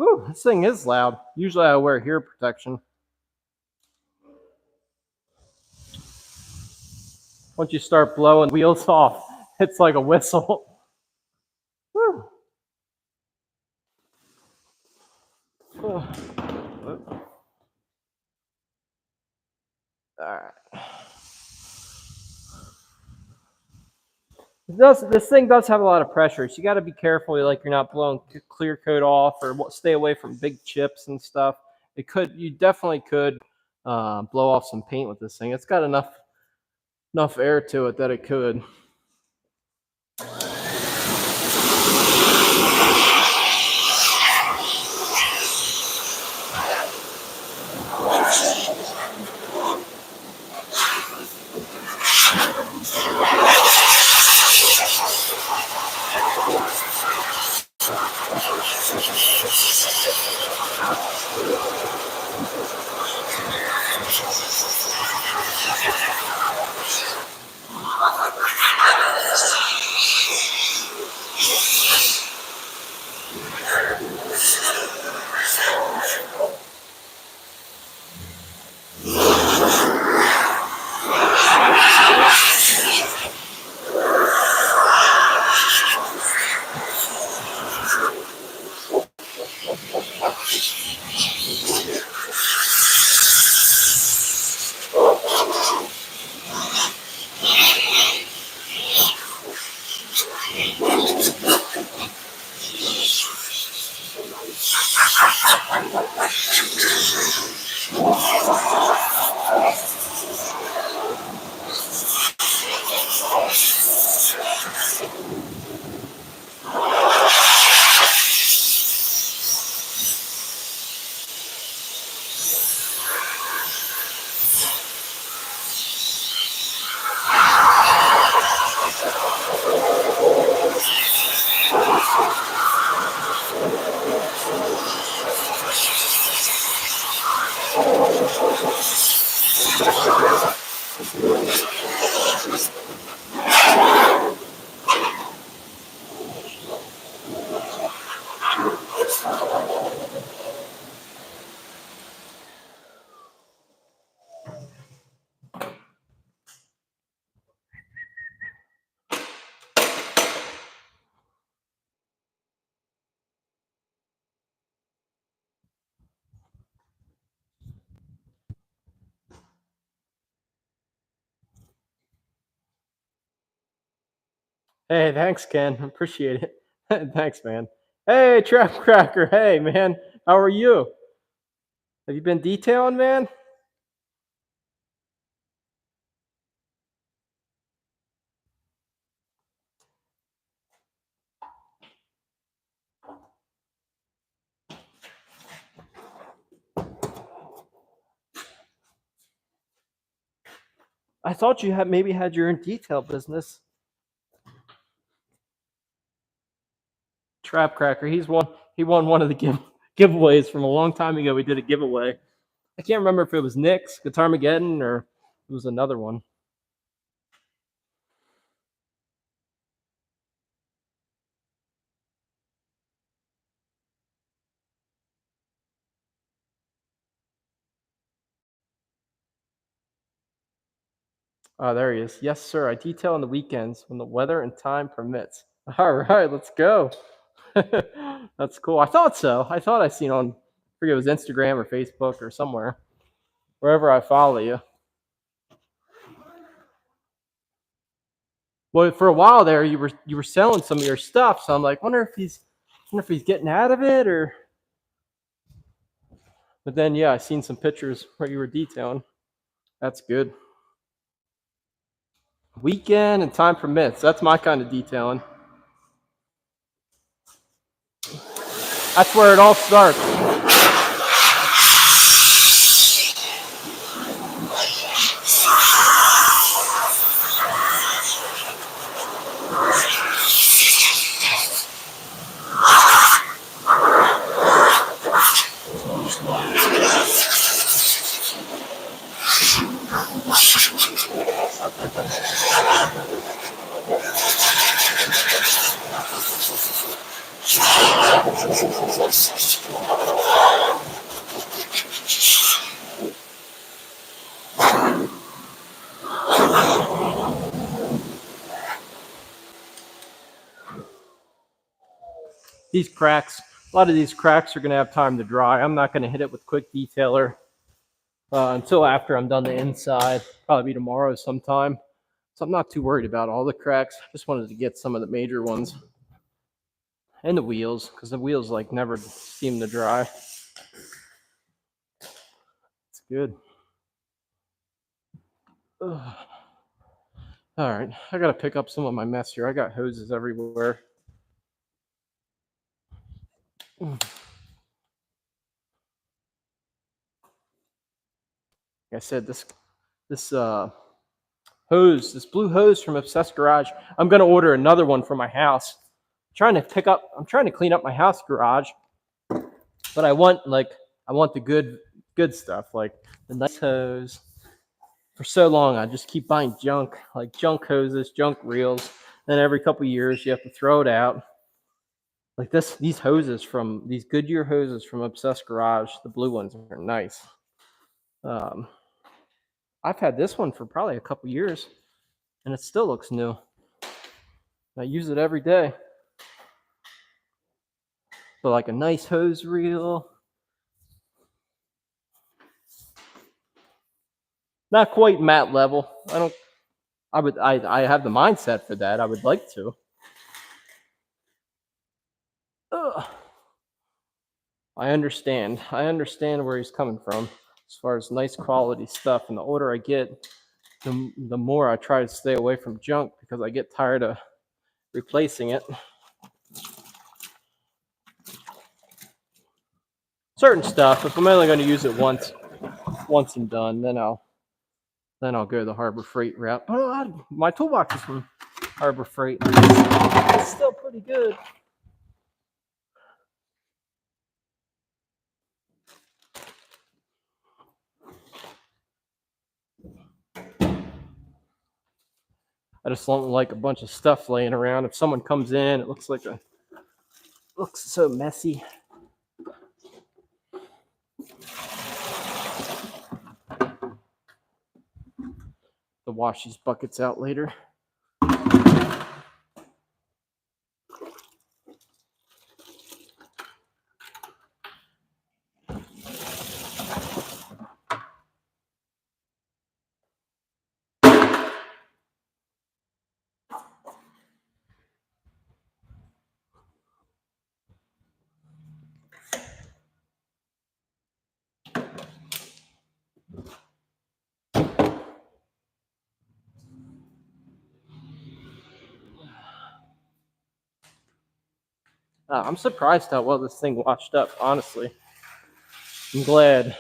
[SPEAKER 1] Ooh, this thing is loud. Usually I wear ear protection. Once you start blowing wheels off, it's like a whistle. Woo. All right. This thing does have a lot of pressure, so you got to be careful. Like you're not blowing clear coat off, or stay away from big chips and stuff. You definitely could blow off some paint with this thing. It's got enough air to it that it could. Hey, thanks, Ken. Appreciate it. Thanks, man. Hey, Trap Cracker. Hey, man. How are you? Have you been detailing, man? I thought you had maybe had your own detail business. Trap Cracker. He won one of the giveaways from a long time ago. We did a giveaway. I can't remember if it was Nick's Guitar Mageddon or it was another one. Oh, there he is. Yes, sir. I detail on the weekends when the weather and time permits. All right, let's go. That's cool. I thought so. I thought I seen on, I forget it was Instagram or Facebook or somewhere, wherever I follow you. Well, for a while there, you were selling some of your stuff, so I'm like, wonder if he's getting out of it or. But then, yeah, I seen some pictures where you were detailing. That's good. Weekend and time permits. That's my kind of detailing. That's where it all starts. These cracks, a lot of these cracks are going to have time to dry. I'm not going to hit it with quick detailer until after I'm done the inside, probably be tomorrow sometime. So I'm not too worried about all the cracks. Just wanted to get some of the major ones. And the wheels, because the wheels like never seem to dry. It's good. Ugh. All right, I got to pick up some of my mess here. I got hoses everywhere. Like I said, this hose, this blue hose from Obsessed Garage. I'm gonna order another one for my house. I'm trying to clean up my house garage, but I want the good stuff, like the nice hose. For so long, I just keep buying junk, like junk hoses, junk reels. Then every couple of years, you have to throw it out. Like these Goodyear hoses from Obsessed Garage, the blue ones are nice. I've had this one for probably a couple years, and it still looks new. I use it every day. So like a nice hose reel. Not quite matte level. I have the mindset for that. I would like to. Ugh. I understand where he's coming from as far as nice quality stuff. And the older I get, the more I try to stay away from junk because I get tired of replacing it. Certain stuff, if I'm only going to use it once and done, then I'll go the Harbor Freight route. But my toolbox is from Harbor Freight. It's still pretty good. I just don't like a bunch of stuff laying around. If someone comes in, it looks so messy. To wash these buckets out later. I'm surprised how well this thing washed up, honestly. I'm glad.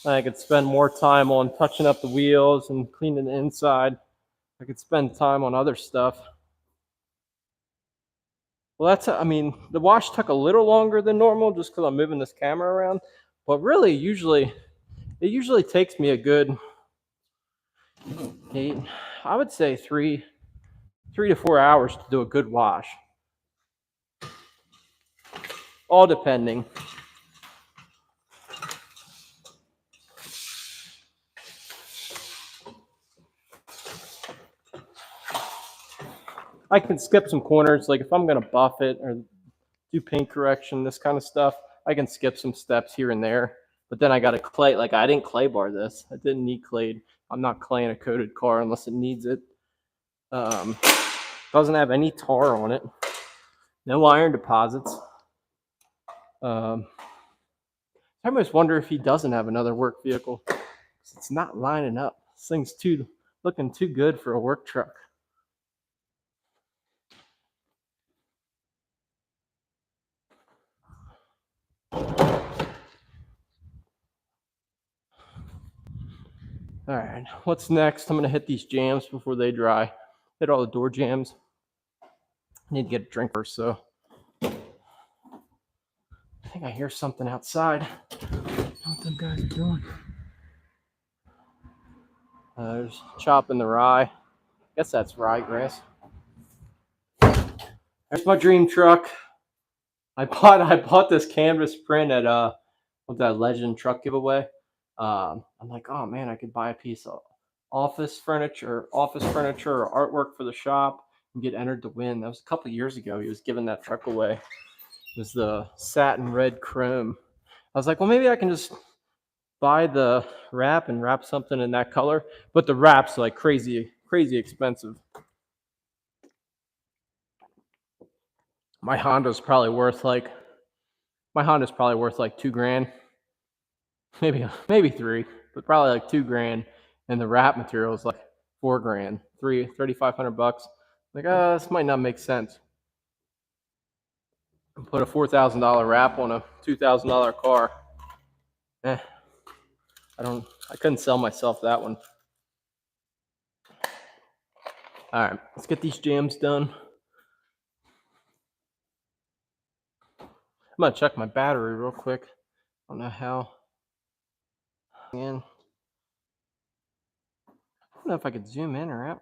[SPEAKER 1] I could spend more time on touching up the wheels and cleaning the inside. I could spend time on other stuff. Well, the wash took a little longer than normal just because I'm moving this camera around. But really, it usually takes me a good 3 to 4 hours to do a good wash. All depending. I can skip some corners, like if I'm going to buff it or do paint correction, this kind of stuff, I can skip some steps here and there. But then I got to clay, like I didn't clay bar this. I didn't need clayed. I'm not claying a coated car unless it needs it. Doesn't have any tar on it. No iron deposits. I almost wonder if he doesn't have another work vehicle. It's not lining up. This thing's looking too good for a work truck. All right, what's next? I'm gonna hit these jams before they dry. Hit all the door jams. I need to get a drink first, so I think I hear something outside. I don't know what them guys are doing. There's chopping the rye. I guess that's ryegrass. All That's my dream truck. I bought this canvas print at with that Legend truck giveaway. I'm like, oh man, I could buy a piece of office furniture or artwork for the shop and get entered to win. That was a couple years ago. He was giving that truck away. It was the satin red chrome. I was like, well, maybe I can just buy the wrap and wrap something in that color. But the wrap's like crazy expensive. My Honda's probably worth like $2,000, maybe three, but probably like $2,000. And the wrap material is like $4,000, $3,500. Like, this might not make sense. Put a $4,000 wrap on a $2,000 car. I couldn't sell myself that one. All right, let's get these jams done. I'm gonna check my battery real quick. I don't know how. I don't know if I could zoom in or out.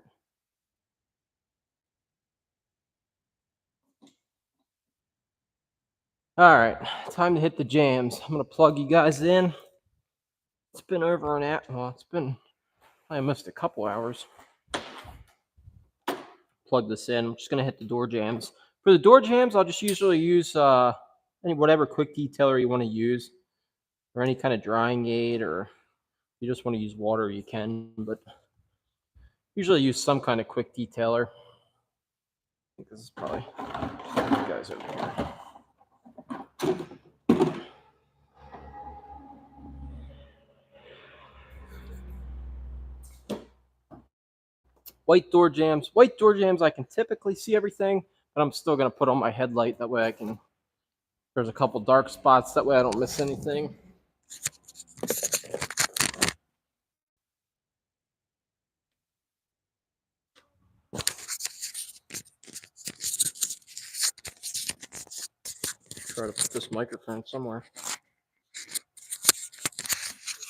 [SPEAKER 1] All right, time to hit the jams. I'm gonna plug you guys in. It's been over an hour. Well, it's been almost a couple hours. Plug this in. I'm just gonna hit the door jams. For the door jams, I'll just usually use whatever quick detailer you want to use, or any kind of drying aid, or if you just want to use water, you can. But usually use some kind of quick detailer. I think this is probably you guys over here. White door jams, I can typically see everything, but I'm still gonna put on my headlight. That way I can, there's a couple dark spots, that way I don't miss anything. Try to put this microphone somewhere.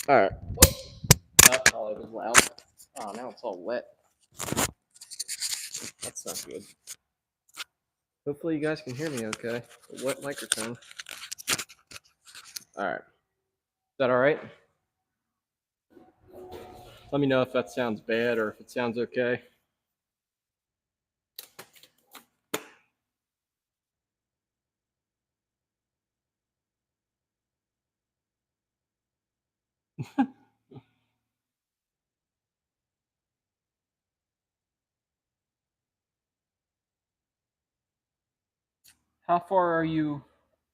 [SPEAKER 1] All right. That probably was loud. Oh, now it's all wet. That's not good. Hopefully you guys can hear me okay. A wet microphone. All right. Is that all right? Let me know if that sounds bad or if it sounds okay. How far are you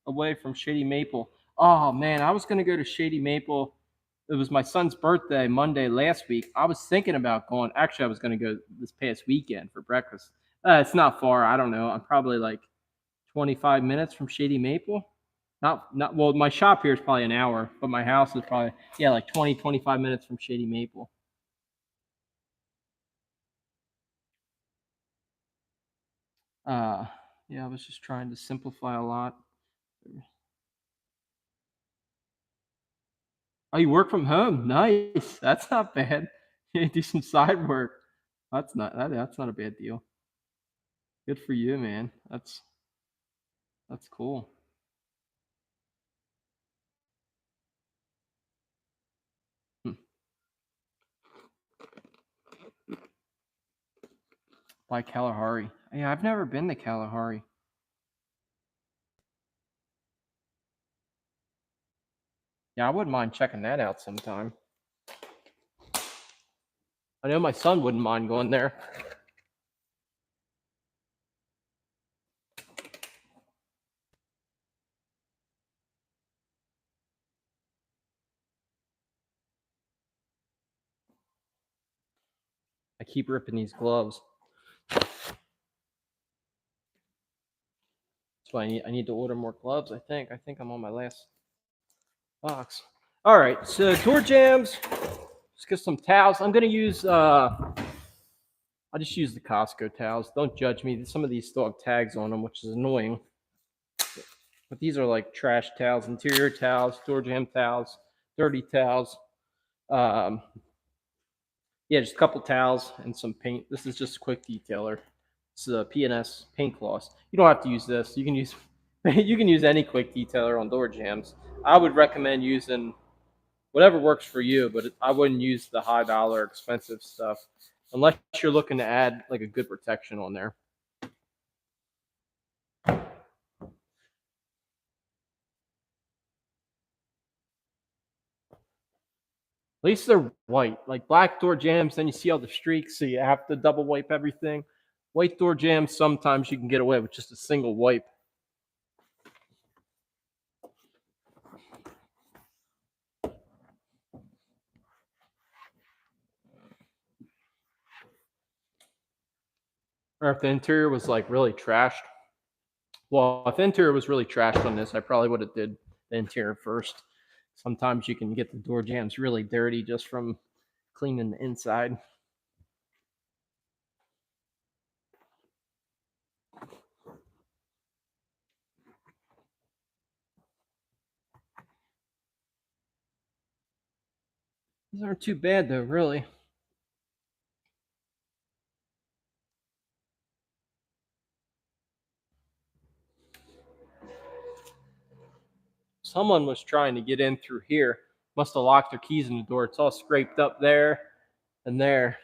[SPEAKER 1] away from Shady Maple? Oh man, I was gonna go to Shady Maple. It was my son's birthday Monday last week. I was thinking about going. Actually, I was gonna go this past weekend for breakfast. It's not far. I don't know. I'm probably like 25 minutes from Shady Maple. Not well. My shop here is probably an hour, but my house is probably like 25 minutes from Shady Maple. Yeah, I was just trying to simplify a lot. Oh, you work from home? Nice. That's not bad. You do some side work. That's not a bad deal. Good for you, man. That's cool. Hmm. By Kalahari. Yeah, I've never been to Kalahari. Yeah, I wouldn't mind checking that out sometime. I know my son wouldn't mind going there. I keep ripping these gloves. That's why I need to order more gloves, I think. I think I'm on my last box. All right, so door jams. Let's get some towels. I'm gonna use I'll just use the Costco towels. Don't judge me. Some of these still have tags on them, which is annoying. But these are like trash towels, interior towels, door jam towels, dirty towels. Yeah, just a couple towels and some paint. This is just a quick detailer. It's a PNS paint gloss. You don't have to use this. You can use you can use any quick detailer on door jams. I would recommend using whatever works for you, but I wouldn't use the high dollar expensive stuff unless you're looking to add like a good protection on there. At least they're white. Like black door jams, then you see all the streaks, so you have to double wipe everything. White door jams, sometimes you can get away with just a single wipe. Or if the interior was like really trashed. Well, if the interior was really trashed on this, I probably would have did the interior first. Sometimes you can get the door jams really dirty just from cleaning the inside. These aren't too bad though, really. Someone was trying to get in through here. Must have locked their keys in the door. It's all scraped up there and there.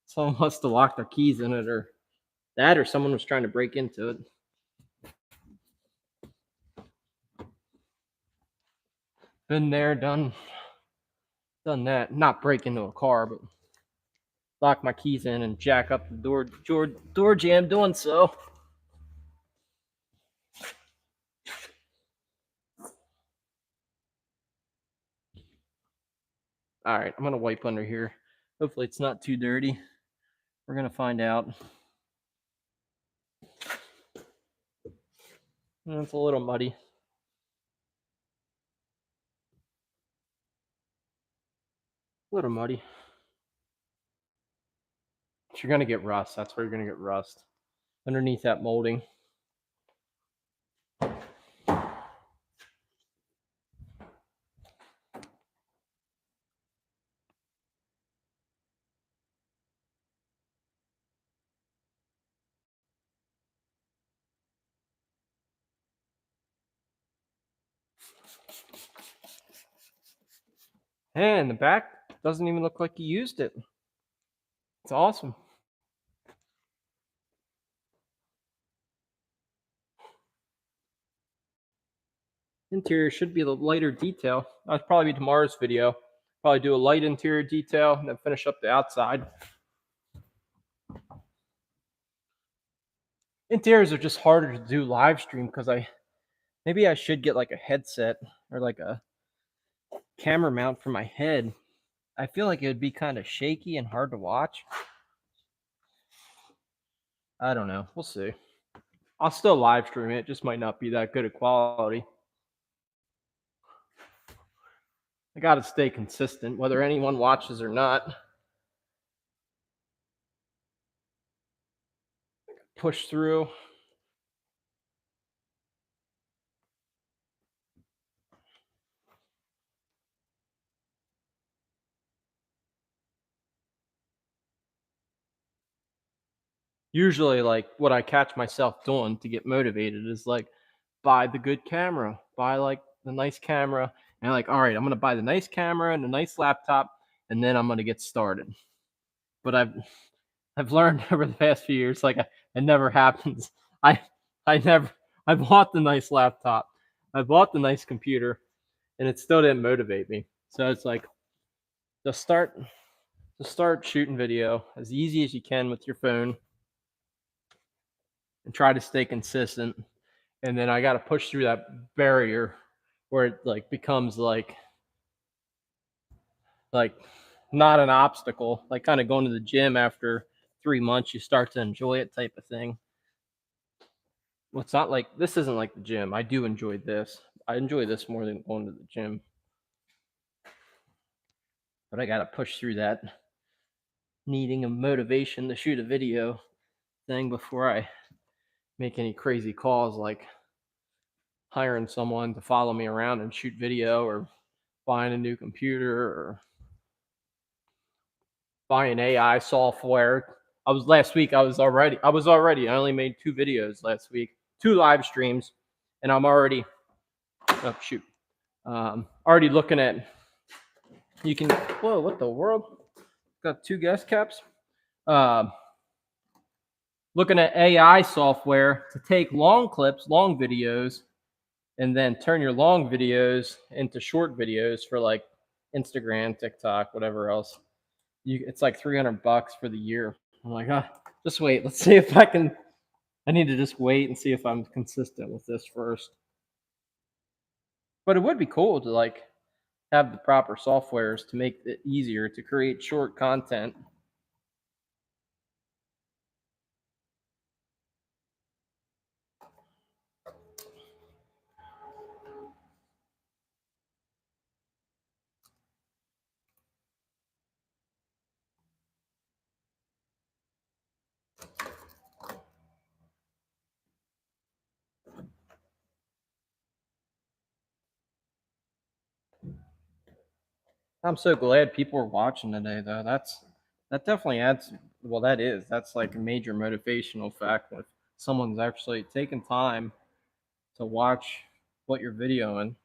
[SPEAKER 1] Someone must have locked their keys in it, or that, or someone was trying to break into it. Been there, done that. Not break into a car, but lock my keys in and jack up the door jam doing so. All right, I'm gonna wipe under here. Hopefully it's not too dirty. We're gonna find out. It's a little muddy. A little muddy. But you're gonna get rust. That's where you're gonna get rust. Underneath that molding. And the back doesn't even look like you used it. It's awesome. Interior should be the lighter detail. That'll probably be tomorrow's video. Probably do a light interior detail and then finish up the outside. Interiors are just harder to do live stream because maybe I should get like a headset or like a camera mount for my head. I feel like it would be kind of shaky and hard to watch. I don't know. We'll see. I'll still live stream it. Just might not be that good of quality. I got to stay consistent, whether anyone watches or not. Push through. Usually, like what I catch myself doing to get motivated is like buy the good camera, buy like the nice camera, and like, all right, I'm gonna buy the nice camera and a nice laptop, and then I'm gonna get started. But I've learned over the past few years, like it never happens. I I bought the nice laptop, I bought the nice computer, and it still didn't motivate me. So it's like just start shooting video as easy as you can with your phone and try to stay consistent. And then I got to push through that barrier where it like becomes like not an obstacle, like kind of going to the gym after 3 months, you start to enjoy it type of thing. Well, it's not like this isn't like the gym. I do enjoy this. I enjoy this more than going to the gym. But I got to push through that needing a motivation to shoot a video thing before I make any crazy calls like hiring someone to follow me around and shoot video, or buying a new computer, or buying AI software. I was last week. I only made 2 videos last week, 2 live streams, and I'm already. Oh shoot. Already looking at. You can. Whoa! What the world? Got 2 gas caps. Um, Looking at AI software to take long clips, long videos, and then turn your long videos into short videos for like Instagram, TikTok, whatever else. It's like $300 for the year. I'm like, just wait. Let's see if I can. I need to just wait and see if I'm consistent with this first. But it would be cool to like have the proper softwares to make it easier to create short content. I'm so glad people are watching today, though. That definitely adds. Well, that's like a major motivational factor. If someone's actually taking time to watch what you're videoing,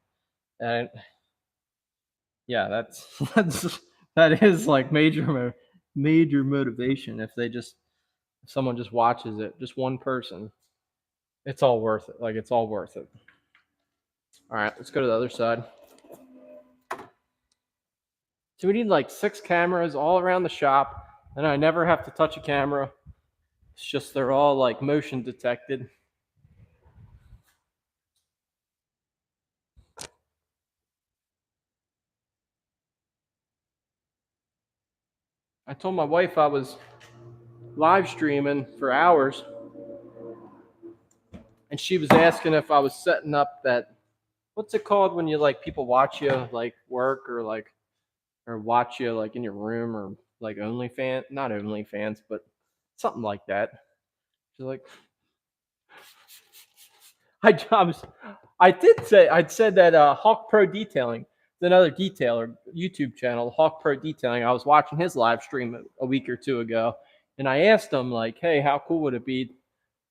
[SPEAKER 1] and yeah, that is like major motivation. If someone just watches it, just one person, it's all worth it. Like it's all worth it. All right, let's go to the other side. So we need like 6 cameras all around the shop, and I never have to touch a camera. It's just they're all like motion detected. I told my wife I was live streaming for hours, and she was asking if I was setting up that. What's it called when you like people watch you like work or watch you like in your room or like not OnlyFans, but something like that. She's like, I was, I'd said that Hawk Pro Detailing, another detailer YouTube channel, Hawk Pro Detailing. I was watching his live stream a week or 2 ago, and I asked him like, hey, how cool would it be if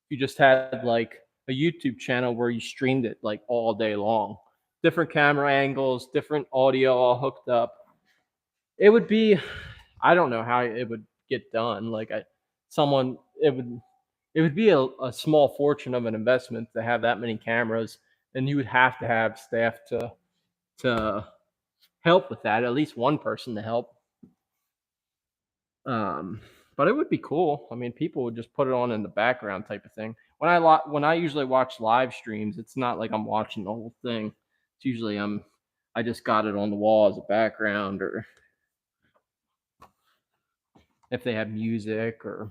[SPEAKER 1] you just had like a YouTube channel where you streamed it like all day long, different camera angles, different audio all hooked up. It would be, I don't know how it would get done. Like someone, it would be a small fortune of an investment to have that many cameras, and you would have to have staff to help with that. At least one person to help. But it would be cool. I mean, people would just put it on in the background type of thing. When I usually watch live streams, it's not like I'm watching the whole thing. It's usually I just got it on the wall as a background, or if they have music, or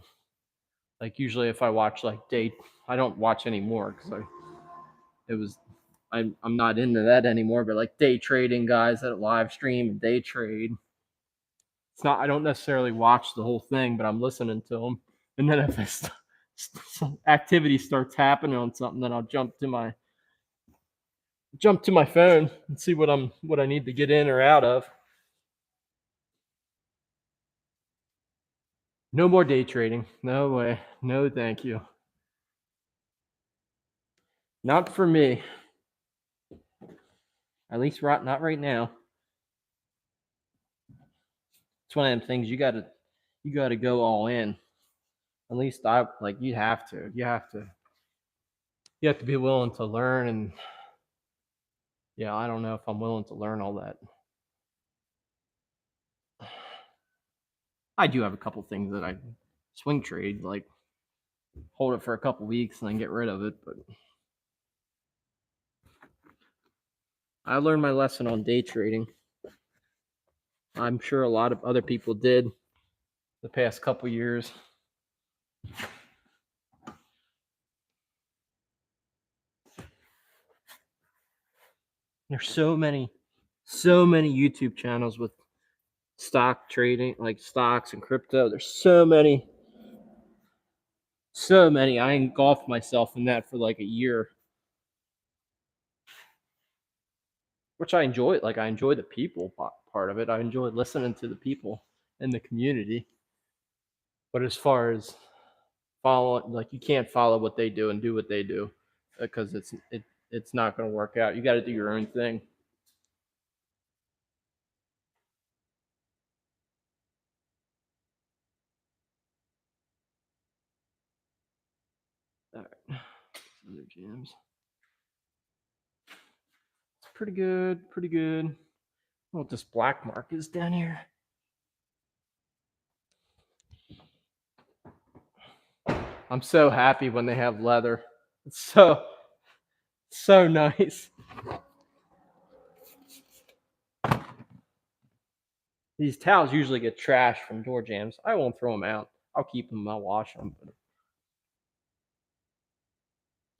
[SPEAKER 1] like usually if I watch like I don't watch anymore because it was I'm not into that anymore. But like day trading guys that live stream and day trade, it's not. I don't necessarily watch the whole thing, but I'm listening to them. And then if some activity starts happening on something, then I'll jump to my phone and see what I need to get in or out of. No more day trading. No way. No, thank you. Not for me. At least not right now. It's one of them things you gotta go all in. At least I like you have to. You have to be willing to learn, and yeah, I don't know if I'm willing to learn all that. I do have a couple things that I swing trade, like hold it for a couple weeks and then get rid of it, but I learned my lesson on day trading. I'm sure a lot of other people did the past couple years. There's so many YouTube channels with stock trading, like stocks and crypto. There's so many. I engulfed myself in that for like a year, which I enjoy. Like I enjoy the people part of it. I enjoy listening to the people in the community. But as far as follow, like you can't follow what they do and do what they do because it's not going to work out. You got to do your own thing. All right, other jams. It's pretty good, pretty good. What this black mark is down here. I'm so happy when they have leather. It's so nice. These towels usually get trashed from door jams. I won't throw them out. I'll keep them. I'll wash them. But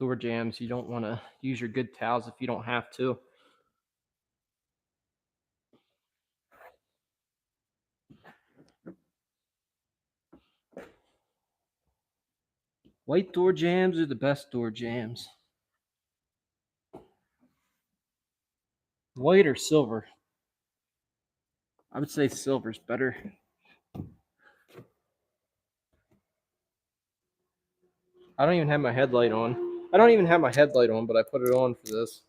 [SPEAKER 1] door jams, you don't want to use your good towels if you don't have to. White door jams are the best door jams. White or silver? I would say silver's better. I don't even have my headlight on. I don't even have my headlight on, but I put it on for this.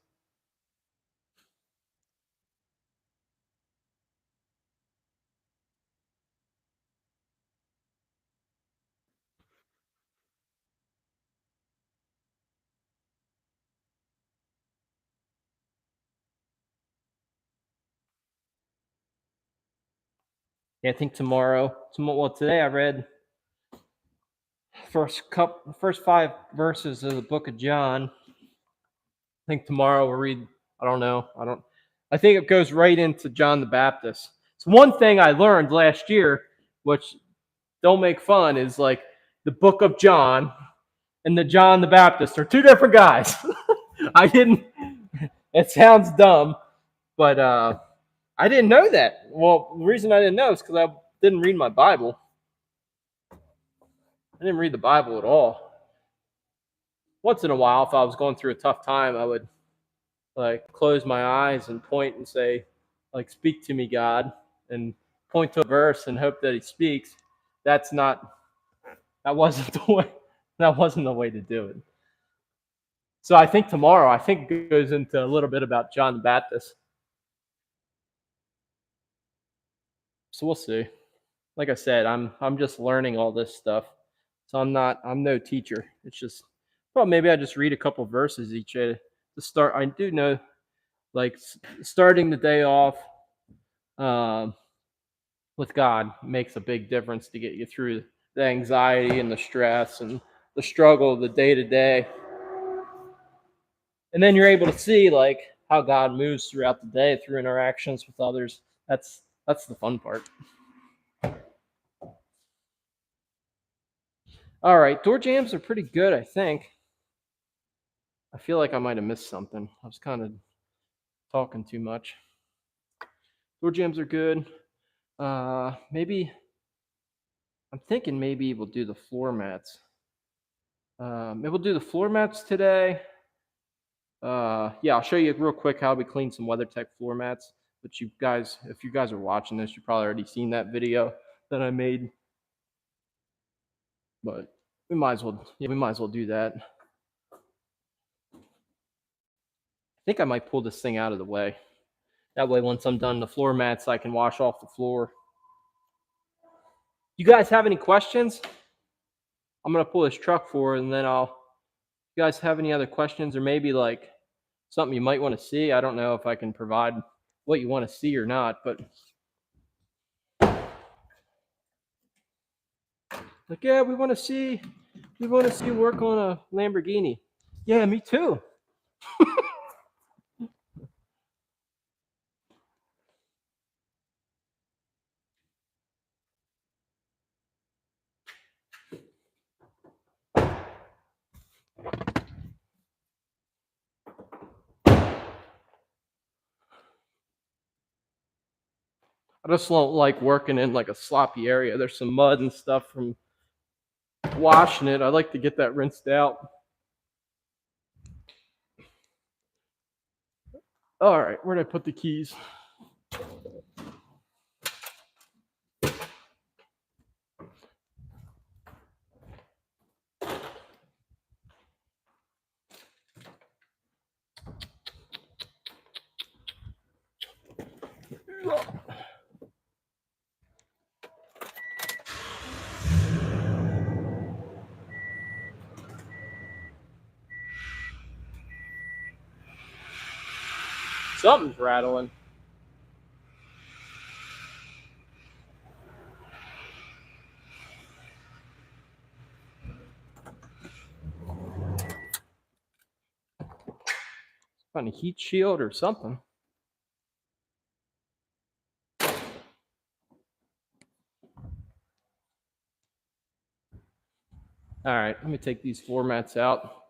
[SPEAKER 1] Yeah, I think tomorrow. Well, today I read first 5 verses of the book of John. I think tomorrow we'll read. I don't know. I think it goes right into John the Baptist. So one thing I learned last year, which don't make fun, is like the book of John and the John the Baptist are two different guys. I didn't. It sounds dumb, but I didn't know that. Well, the reason I didn't know is because I didn't read my Bible. I didn't read the Bible at all. Once in a while, if I was going through a tough time, I would like close my eyes and point and say, like, speak to me, God, and point to a verse and hope that he speaks. That wasn't the way to do it. So I think tomorrow, it goes into a little bit about John the Baptist. So we'll see. Like I said, I'm just learning all this stuff. So I'm no teacher. It's just, well, maybe I just read a couple verses each day to start. I do know, like, starting the day off with God makes a big difference to get you through the anxiety and the stress and the struggle of the day to day. And then you're able to see like how God moves throughout the day through interactions with others. That's the fun part. All right, door jams are pretty good, I think. I feel like I might have missed something. I was kind of talking too much. Door jams are good. Maybe I'm thinking maybe we'll do the floor mats. Maybe we'll do the floor mats today. Yeah, I'll show you real quick how we clean some WeatherTech floor mats. But you guys, if you guys are watching this, you've probably already seen that video that I made. But we might as well do that. I think I might pull this thing out of the way. That way, once I'm done the floor mats, I can wash off the floor. You guys have any questions? I'm gonna pull this truck forward, and then you guys have any other questions, or maybe like something you might want to see? I don't know if I can provide what you want to see or not, but like, yeah, we want to see work on a Lamborghini. Yeah, me too. I just don't like working in like a sloppy area. There's some mud and stuff from washing it. I like to get that rinsed out. All right, where did I put the keys? Something's rattling. On a heat shield or something. All right, let me take these floor mats out.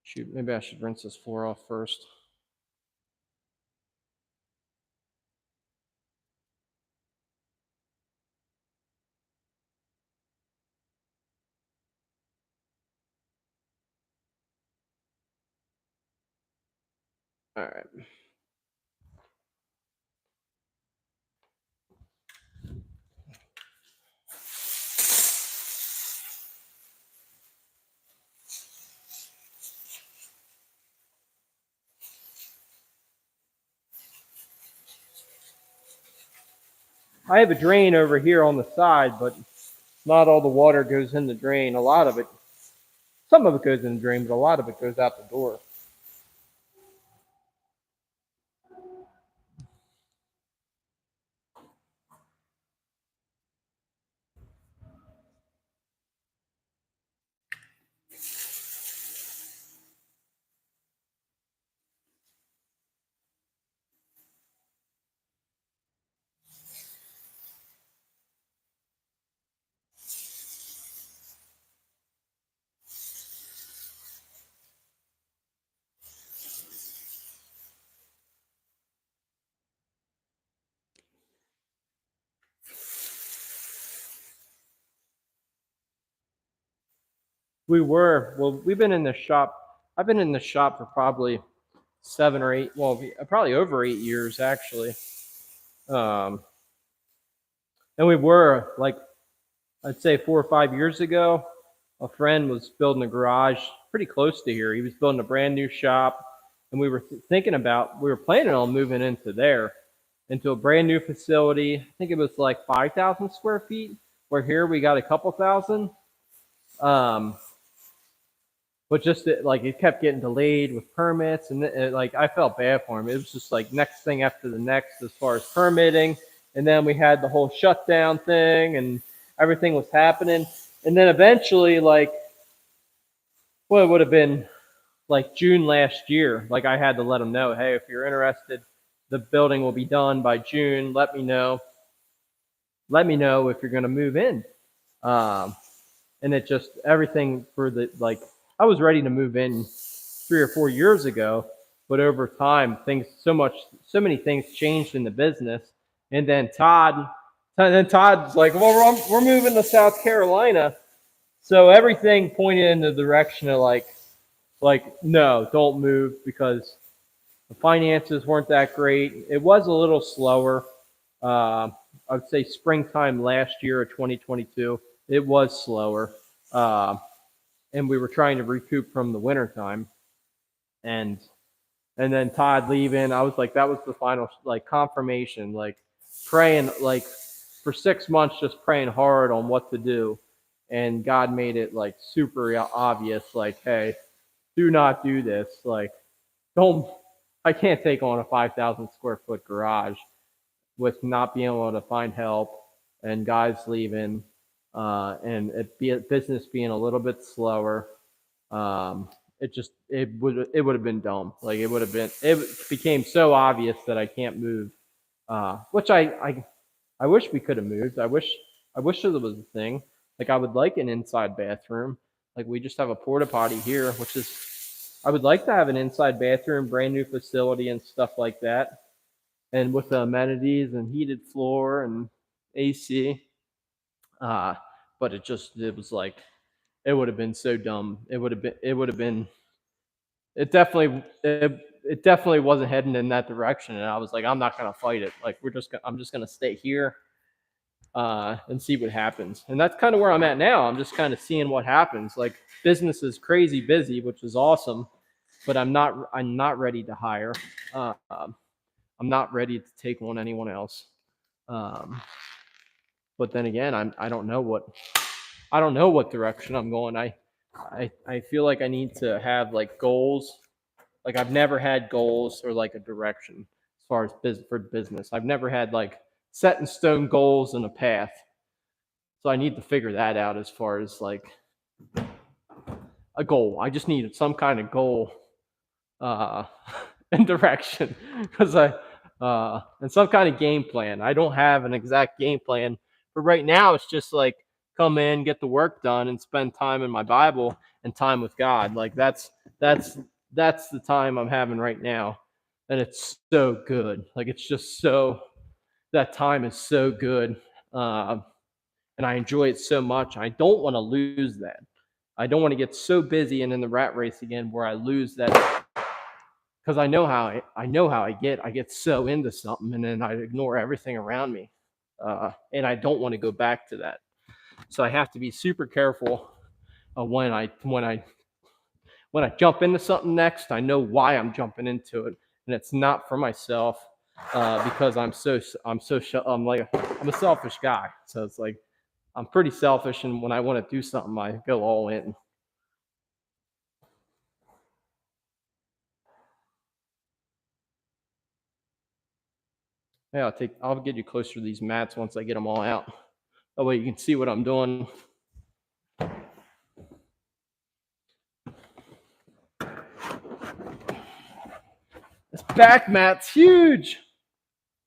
[SPEAKER 1] Shoot, maybe I should rinse this floor off first. All right. I have a drain over here on the side, but not all the water goes in the drain. A lot of it, some of it goes in the drain, but a lot of it goes out the door. We've been in the shop. I've been in the shop for probably 7 or 8, well, probably over 8 years actually. And we were like, I'd say 4 or 5 years ago, a friend was building a garage pretty close to here. He was building a brand new shop, and we were we were planning on moving into a brand new facility. I think it was like 5,000 square feet, where here we got a couple thousand. But just like it kept getting delayed with permits, and like I felt bad for him. It was just like next thing after the next as far as permitting, and then we had the whole shutdown thing, and everything was happening, and then eventually, like, well, it would have been like June last year. Like I had to let him know, hey, if you're interested, the building will be done by June. Let me know. Let me know if you're going to move in. Um, and it just everything for the like I was ready to move in 3 or 4 years ago, but over time so many things changed in the business, and then Todd's like, well, we're moving to South Carolina, so everything pointed in the direction of like no, don't move because the finances weren't that great. It was a little slower. I would say springtime last year of 2022, it was slower. Uh, and we were trying to recoup from the winter time. And then Todd leaving, I was like, that was the final like confirmation, like praying like for 6 months, just praying hard on what to do. And God made it like super obvious, like, hey, do not do this. Like, don't, I can't take on a 5,000 square foot garage with not being able to find help and guys leaving, and business being a little bit slower. It would have been dumb. Like it became so obvious that I can't move. Which I wish we could have moved. I wish there was a thing. Like I would like an inside bathroom. Like we just have a porta potty here, which is I would like to have an inside bathroom, brand new facility and stuff like that. And with the amenities and heated floor and AC. Uh, but it was like it would have been so dumb. It would have been it definitely wasn't heading in that direction, and I was like, I'm not gonna fight it. Like I'm just gonna stay here and see what happens. And that's kind of where I'm at now. I'm just kind of seeing what happens. Like business is crazy busy, which is awesome, but I'm not ready to hire. I'm not ready to take on anyone else. Um, but then again, I don't know what direction I'm going. I feel like I need to have like goals, Like I've never had goals or like a direction as far as business. I've never had like set in stone goals and a path. So I need to figure that out as far as like a goal. I just need some kind of goal uh, and direction because and some kind of game plan. I don't have an exact game plan, but right now it's just like come in, get the work done, and spend time in my Bible and time with God. Like that's the time I'm having right now, and it's so good. Like it's just so that time is so good, and I enjoy it so much. I don't want to lose that. I don't want to get so busy and in the rat race again where I lose that because I know how I get. I get so into something and then I ignore everything around me, and I don't want to go back to that. So I have to be super careful when I jump into something next. I know why I'm jumping into it, and it's not for myself because I'm a selfish guy. So it's like I'm pretty selfish, and when I want to do something, I go all in. Yeah, I'll get you closer to these mats once I get them all out. That way you can see what I'm doing. This back mat's huge.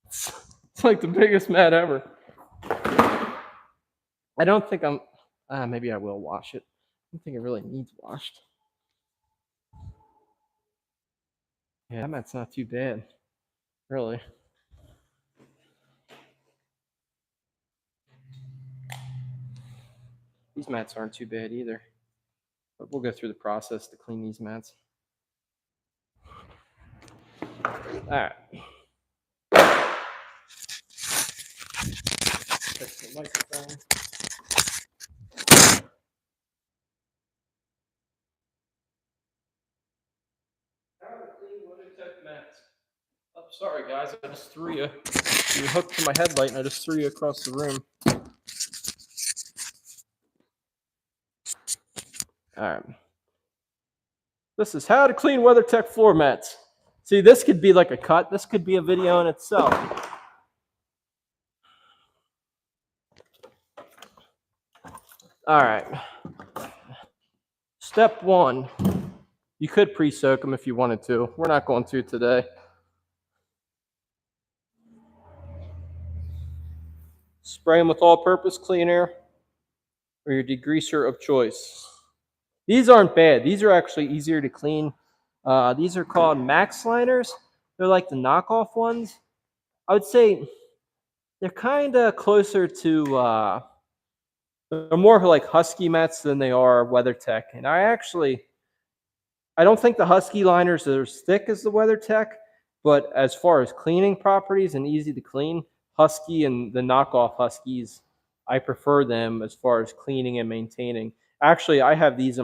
[SPEAKER 1] It's like the biggest mat ever. I don't think maybe I will wash it. I don't think it really needs washed. Yeah, that mat's not too bad, really. These mats aren't too bad either. But we'll go through the process to clean these mats. All right. Fix the microphone. How to clean WeatherTech mats. Oh, sorry guys, I just threw you. You hooked to my headlight and I just threw you across the room. All right. This is how to clean WeatherTech floor mats. See, this could be like a cut. This could be a video in itself. All right. Step one. You could pre-soak them if you wanted to. We're not going to today. Spray them with all-purpose cleaner or your degreaser of choice. These aren't bad. These are actually easier to clean. These are called Max liners. They're like the knockoff ones. I would say they're kind of closer to, they're more like Husky mats than they are WeatherTech. And I don't think the Husky liners are as thick as the WeatherTech, but as far as cleaning properties and easy to clean, Husky and the knockoff Huskies, I prefer them as far as cleaning and maintaining. Actually, I have this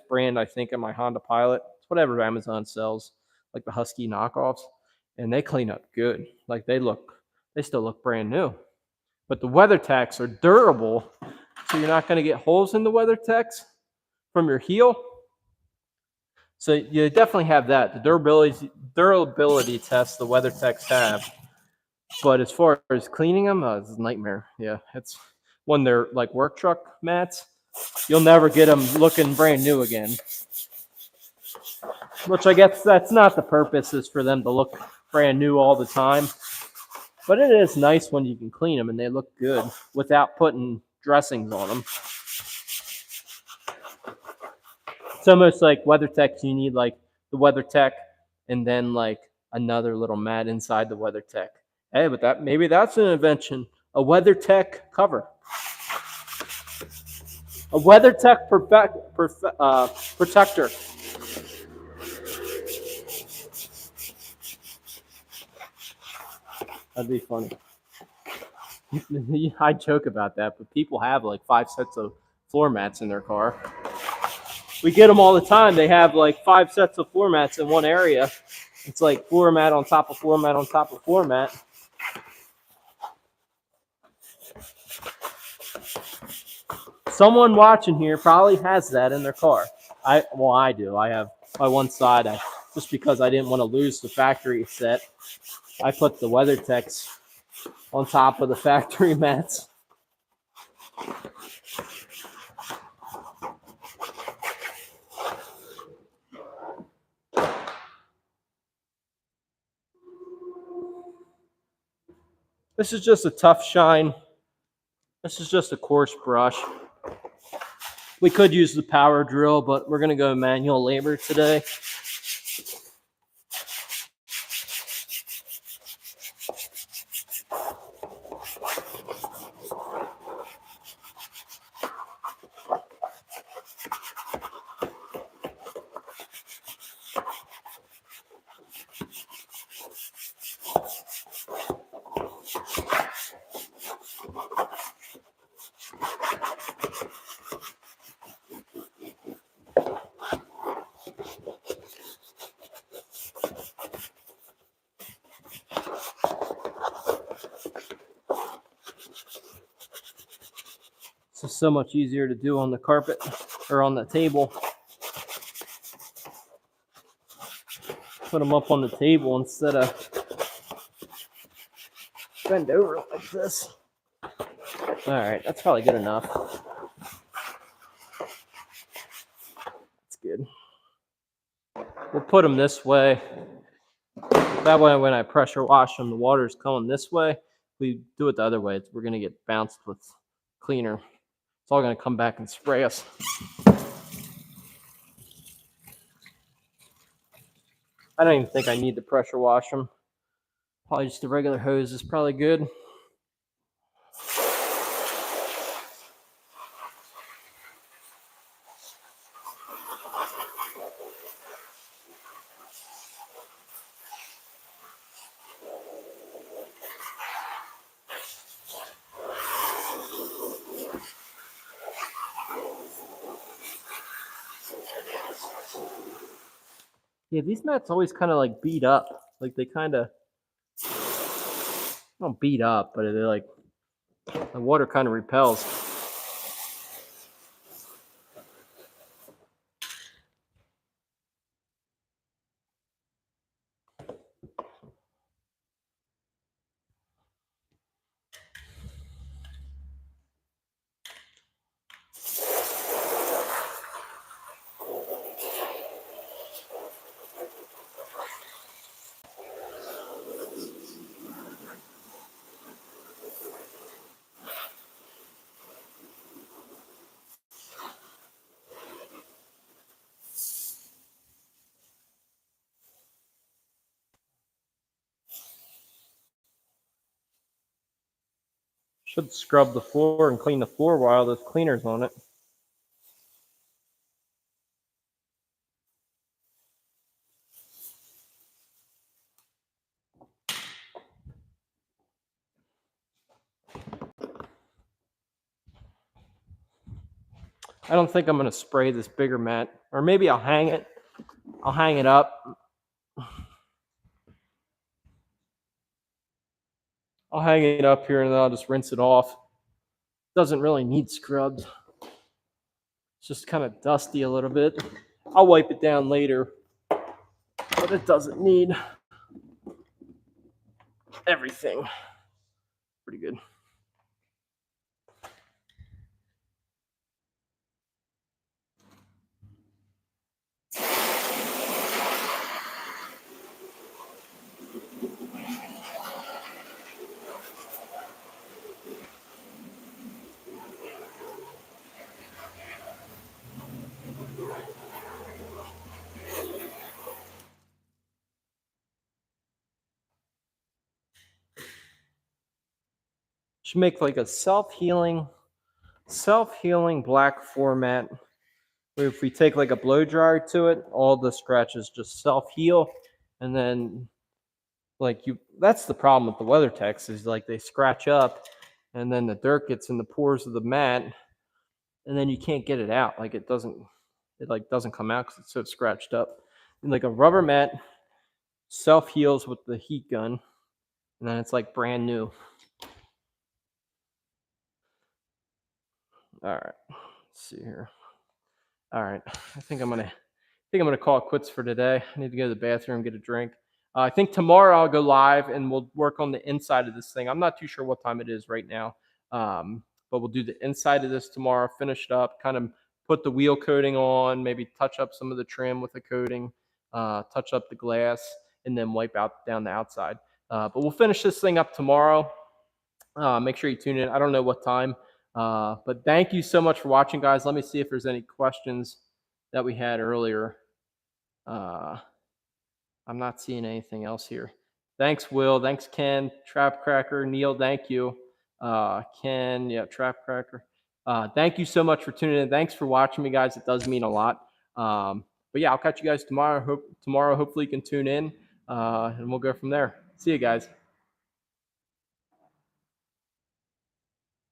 [SPEAKER 1] brand, I think, in my Honda Pilot. It's whatever Amazon sells, like the Husky knockoffs, and they clean up good. Like they still look brand new. But the WeatherTechs are durable, so you're not going to get holes in the WeatherTechs from your heel. So you definitely have that. The durability test the WeatherTechs have. But as far as cleaning them, it's a nightmare. Yeah, it's when they're like work truck mats, you'll never get them looking brand new again. Which I guess that's not the purpose, is for them to look brand new all the time. But it is nice when you can clean them and they look good without putting dressings on them. It's almost like WeatherTech. You need like the WeatherTech and then like another little mat inside the WeatherTech. Hey, but maybe that's an invention. A WeatherTech cover. A WeatherTech protector. That'd be funny. I joke about that, but people have like 5 sets of floor mats in their car. We get them all the time. They have like 5 sets of floor mats in one area. It's like floor mat on top of floor mat on top of floor mat. Someone watching here probably has that in their car. I do. I have my one side. I just because I didn't want to lose the factory set. I put the WeatherTechs on top of the factory mats. This is just a tough shine. This is just a coarse brush. We could use the power drill, but we're going to go manual labor today. This is so much easier to do on the carpet or on the table. Put them up on the table instead of bend over like this. All right, that's probably good enough. That's good. We'll put them this way. That way, when I pressure wash them, the water's coming this way. If we do it the other way, we're going to get bounced with cleaner. It's all going to come back and spray us. I don't even think I need to pressure wash them. Probably just a regular hose is probably good. Yeah, these mats always kind of like beat up. Like they kind of don't beat up, but they're like the water kind of repels. Should scrub the floor and clean the floor while there's cleaners on it. I don't think I'm going to spray this bigger mat. Or maybe I'll hang it. I'll hang it up. I'll hang it up here and then I'll just rinse it off. Doesn't really need scrubbed. It's just kind of dusty a little bit. I'll wipe it down later, but it doesn't need everything. Pretty good. Should make like a self-healing black format. Where if we take like a blow dryer to it, all the scratches just self-heal, and then that's the problem with the WeatherTechs is like they scratch up, and then the dirt gets in the pores of the mat, and then you can't get it out. Like it doesn't come out because it's so scratched up. And like a rubber mat self-heals with the heat gun, and then it's like brand new. All right, let's see here. All right, I think I'm gonna think I'm going to call it quits for today. I need to go to the bathroom, get a drink. I think tomorrow I'll go live and we'll work on the inside of this thing. I'm not too sure what time it is right now, but we'll do the inside of this tomorrow, finish it up, kind of put the wheel coating on, maybe touch up some of the trim with the coating, touch up the glass, and then wipe out down the outside. But we'll finish this thing up tomorrow. Make sure you tune in. I don't know what time, but thank you so much for watching, guys. Let me see if there's any questions that we had earlier. I'm not seeing anything else here. Thanks, Will. Thanks, Ken. Trap Cracker. Neil, thank you. Ken, yeah, Trap Cracker. Thank you so much for tuning in. Thanks for watching me, guys. It does mean a lot. But yeah, I'll catch you guys tomorrow. Hopefully you can tune in, and we'll go from there. See you guys.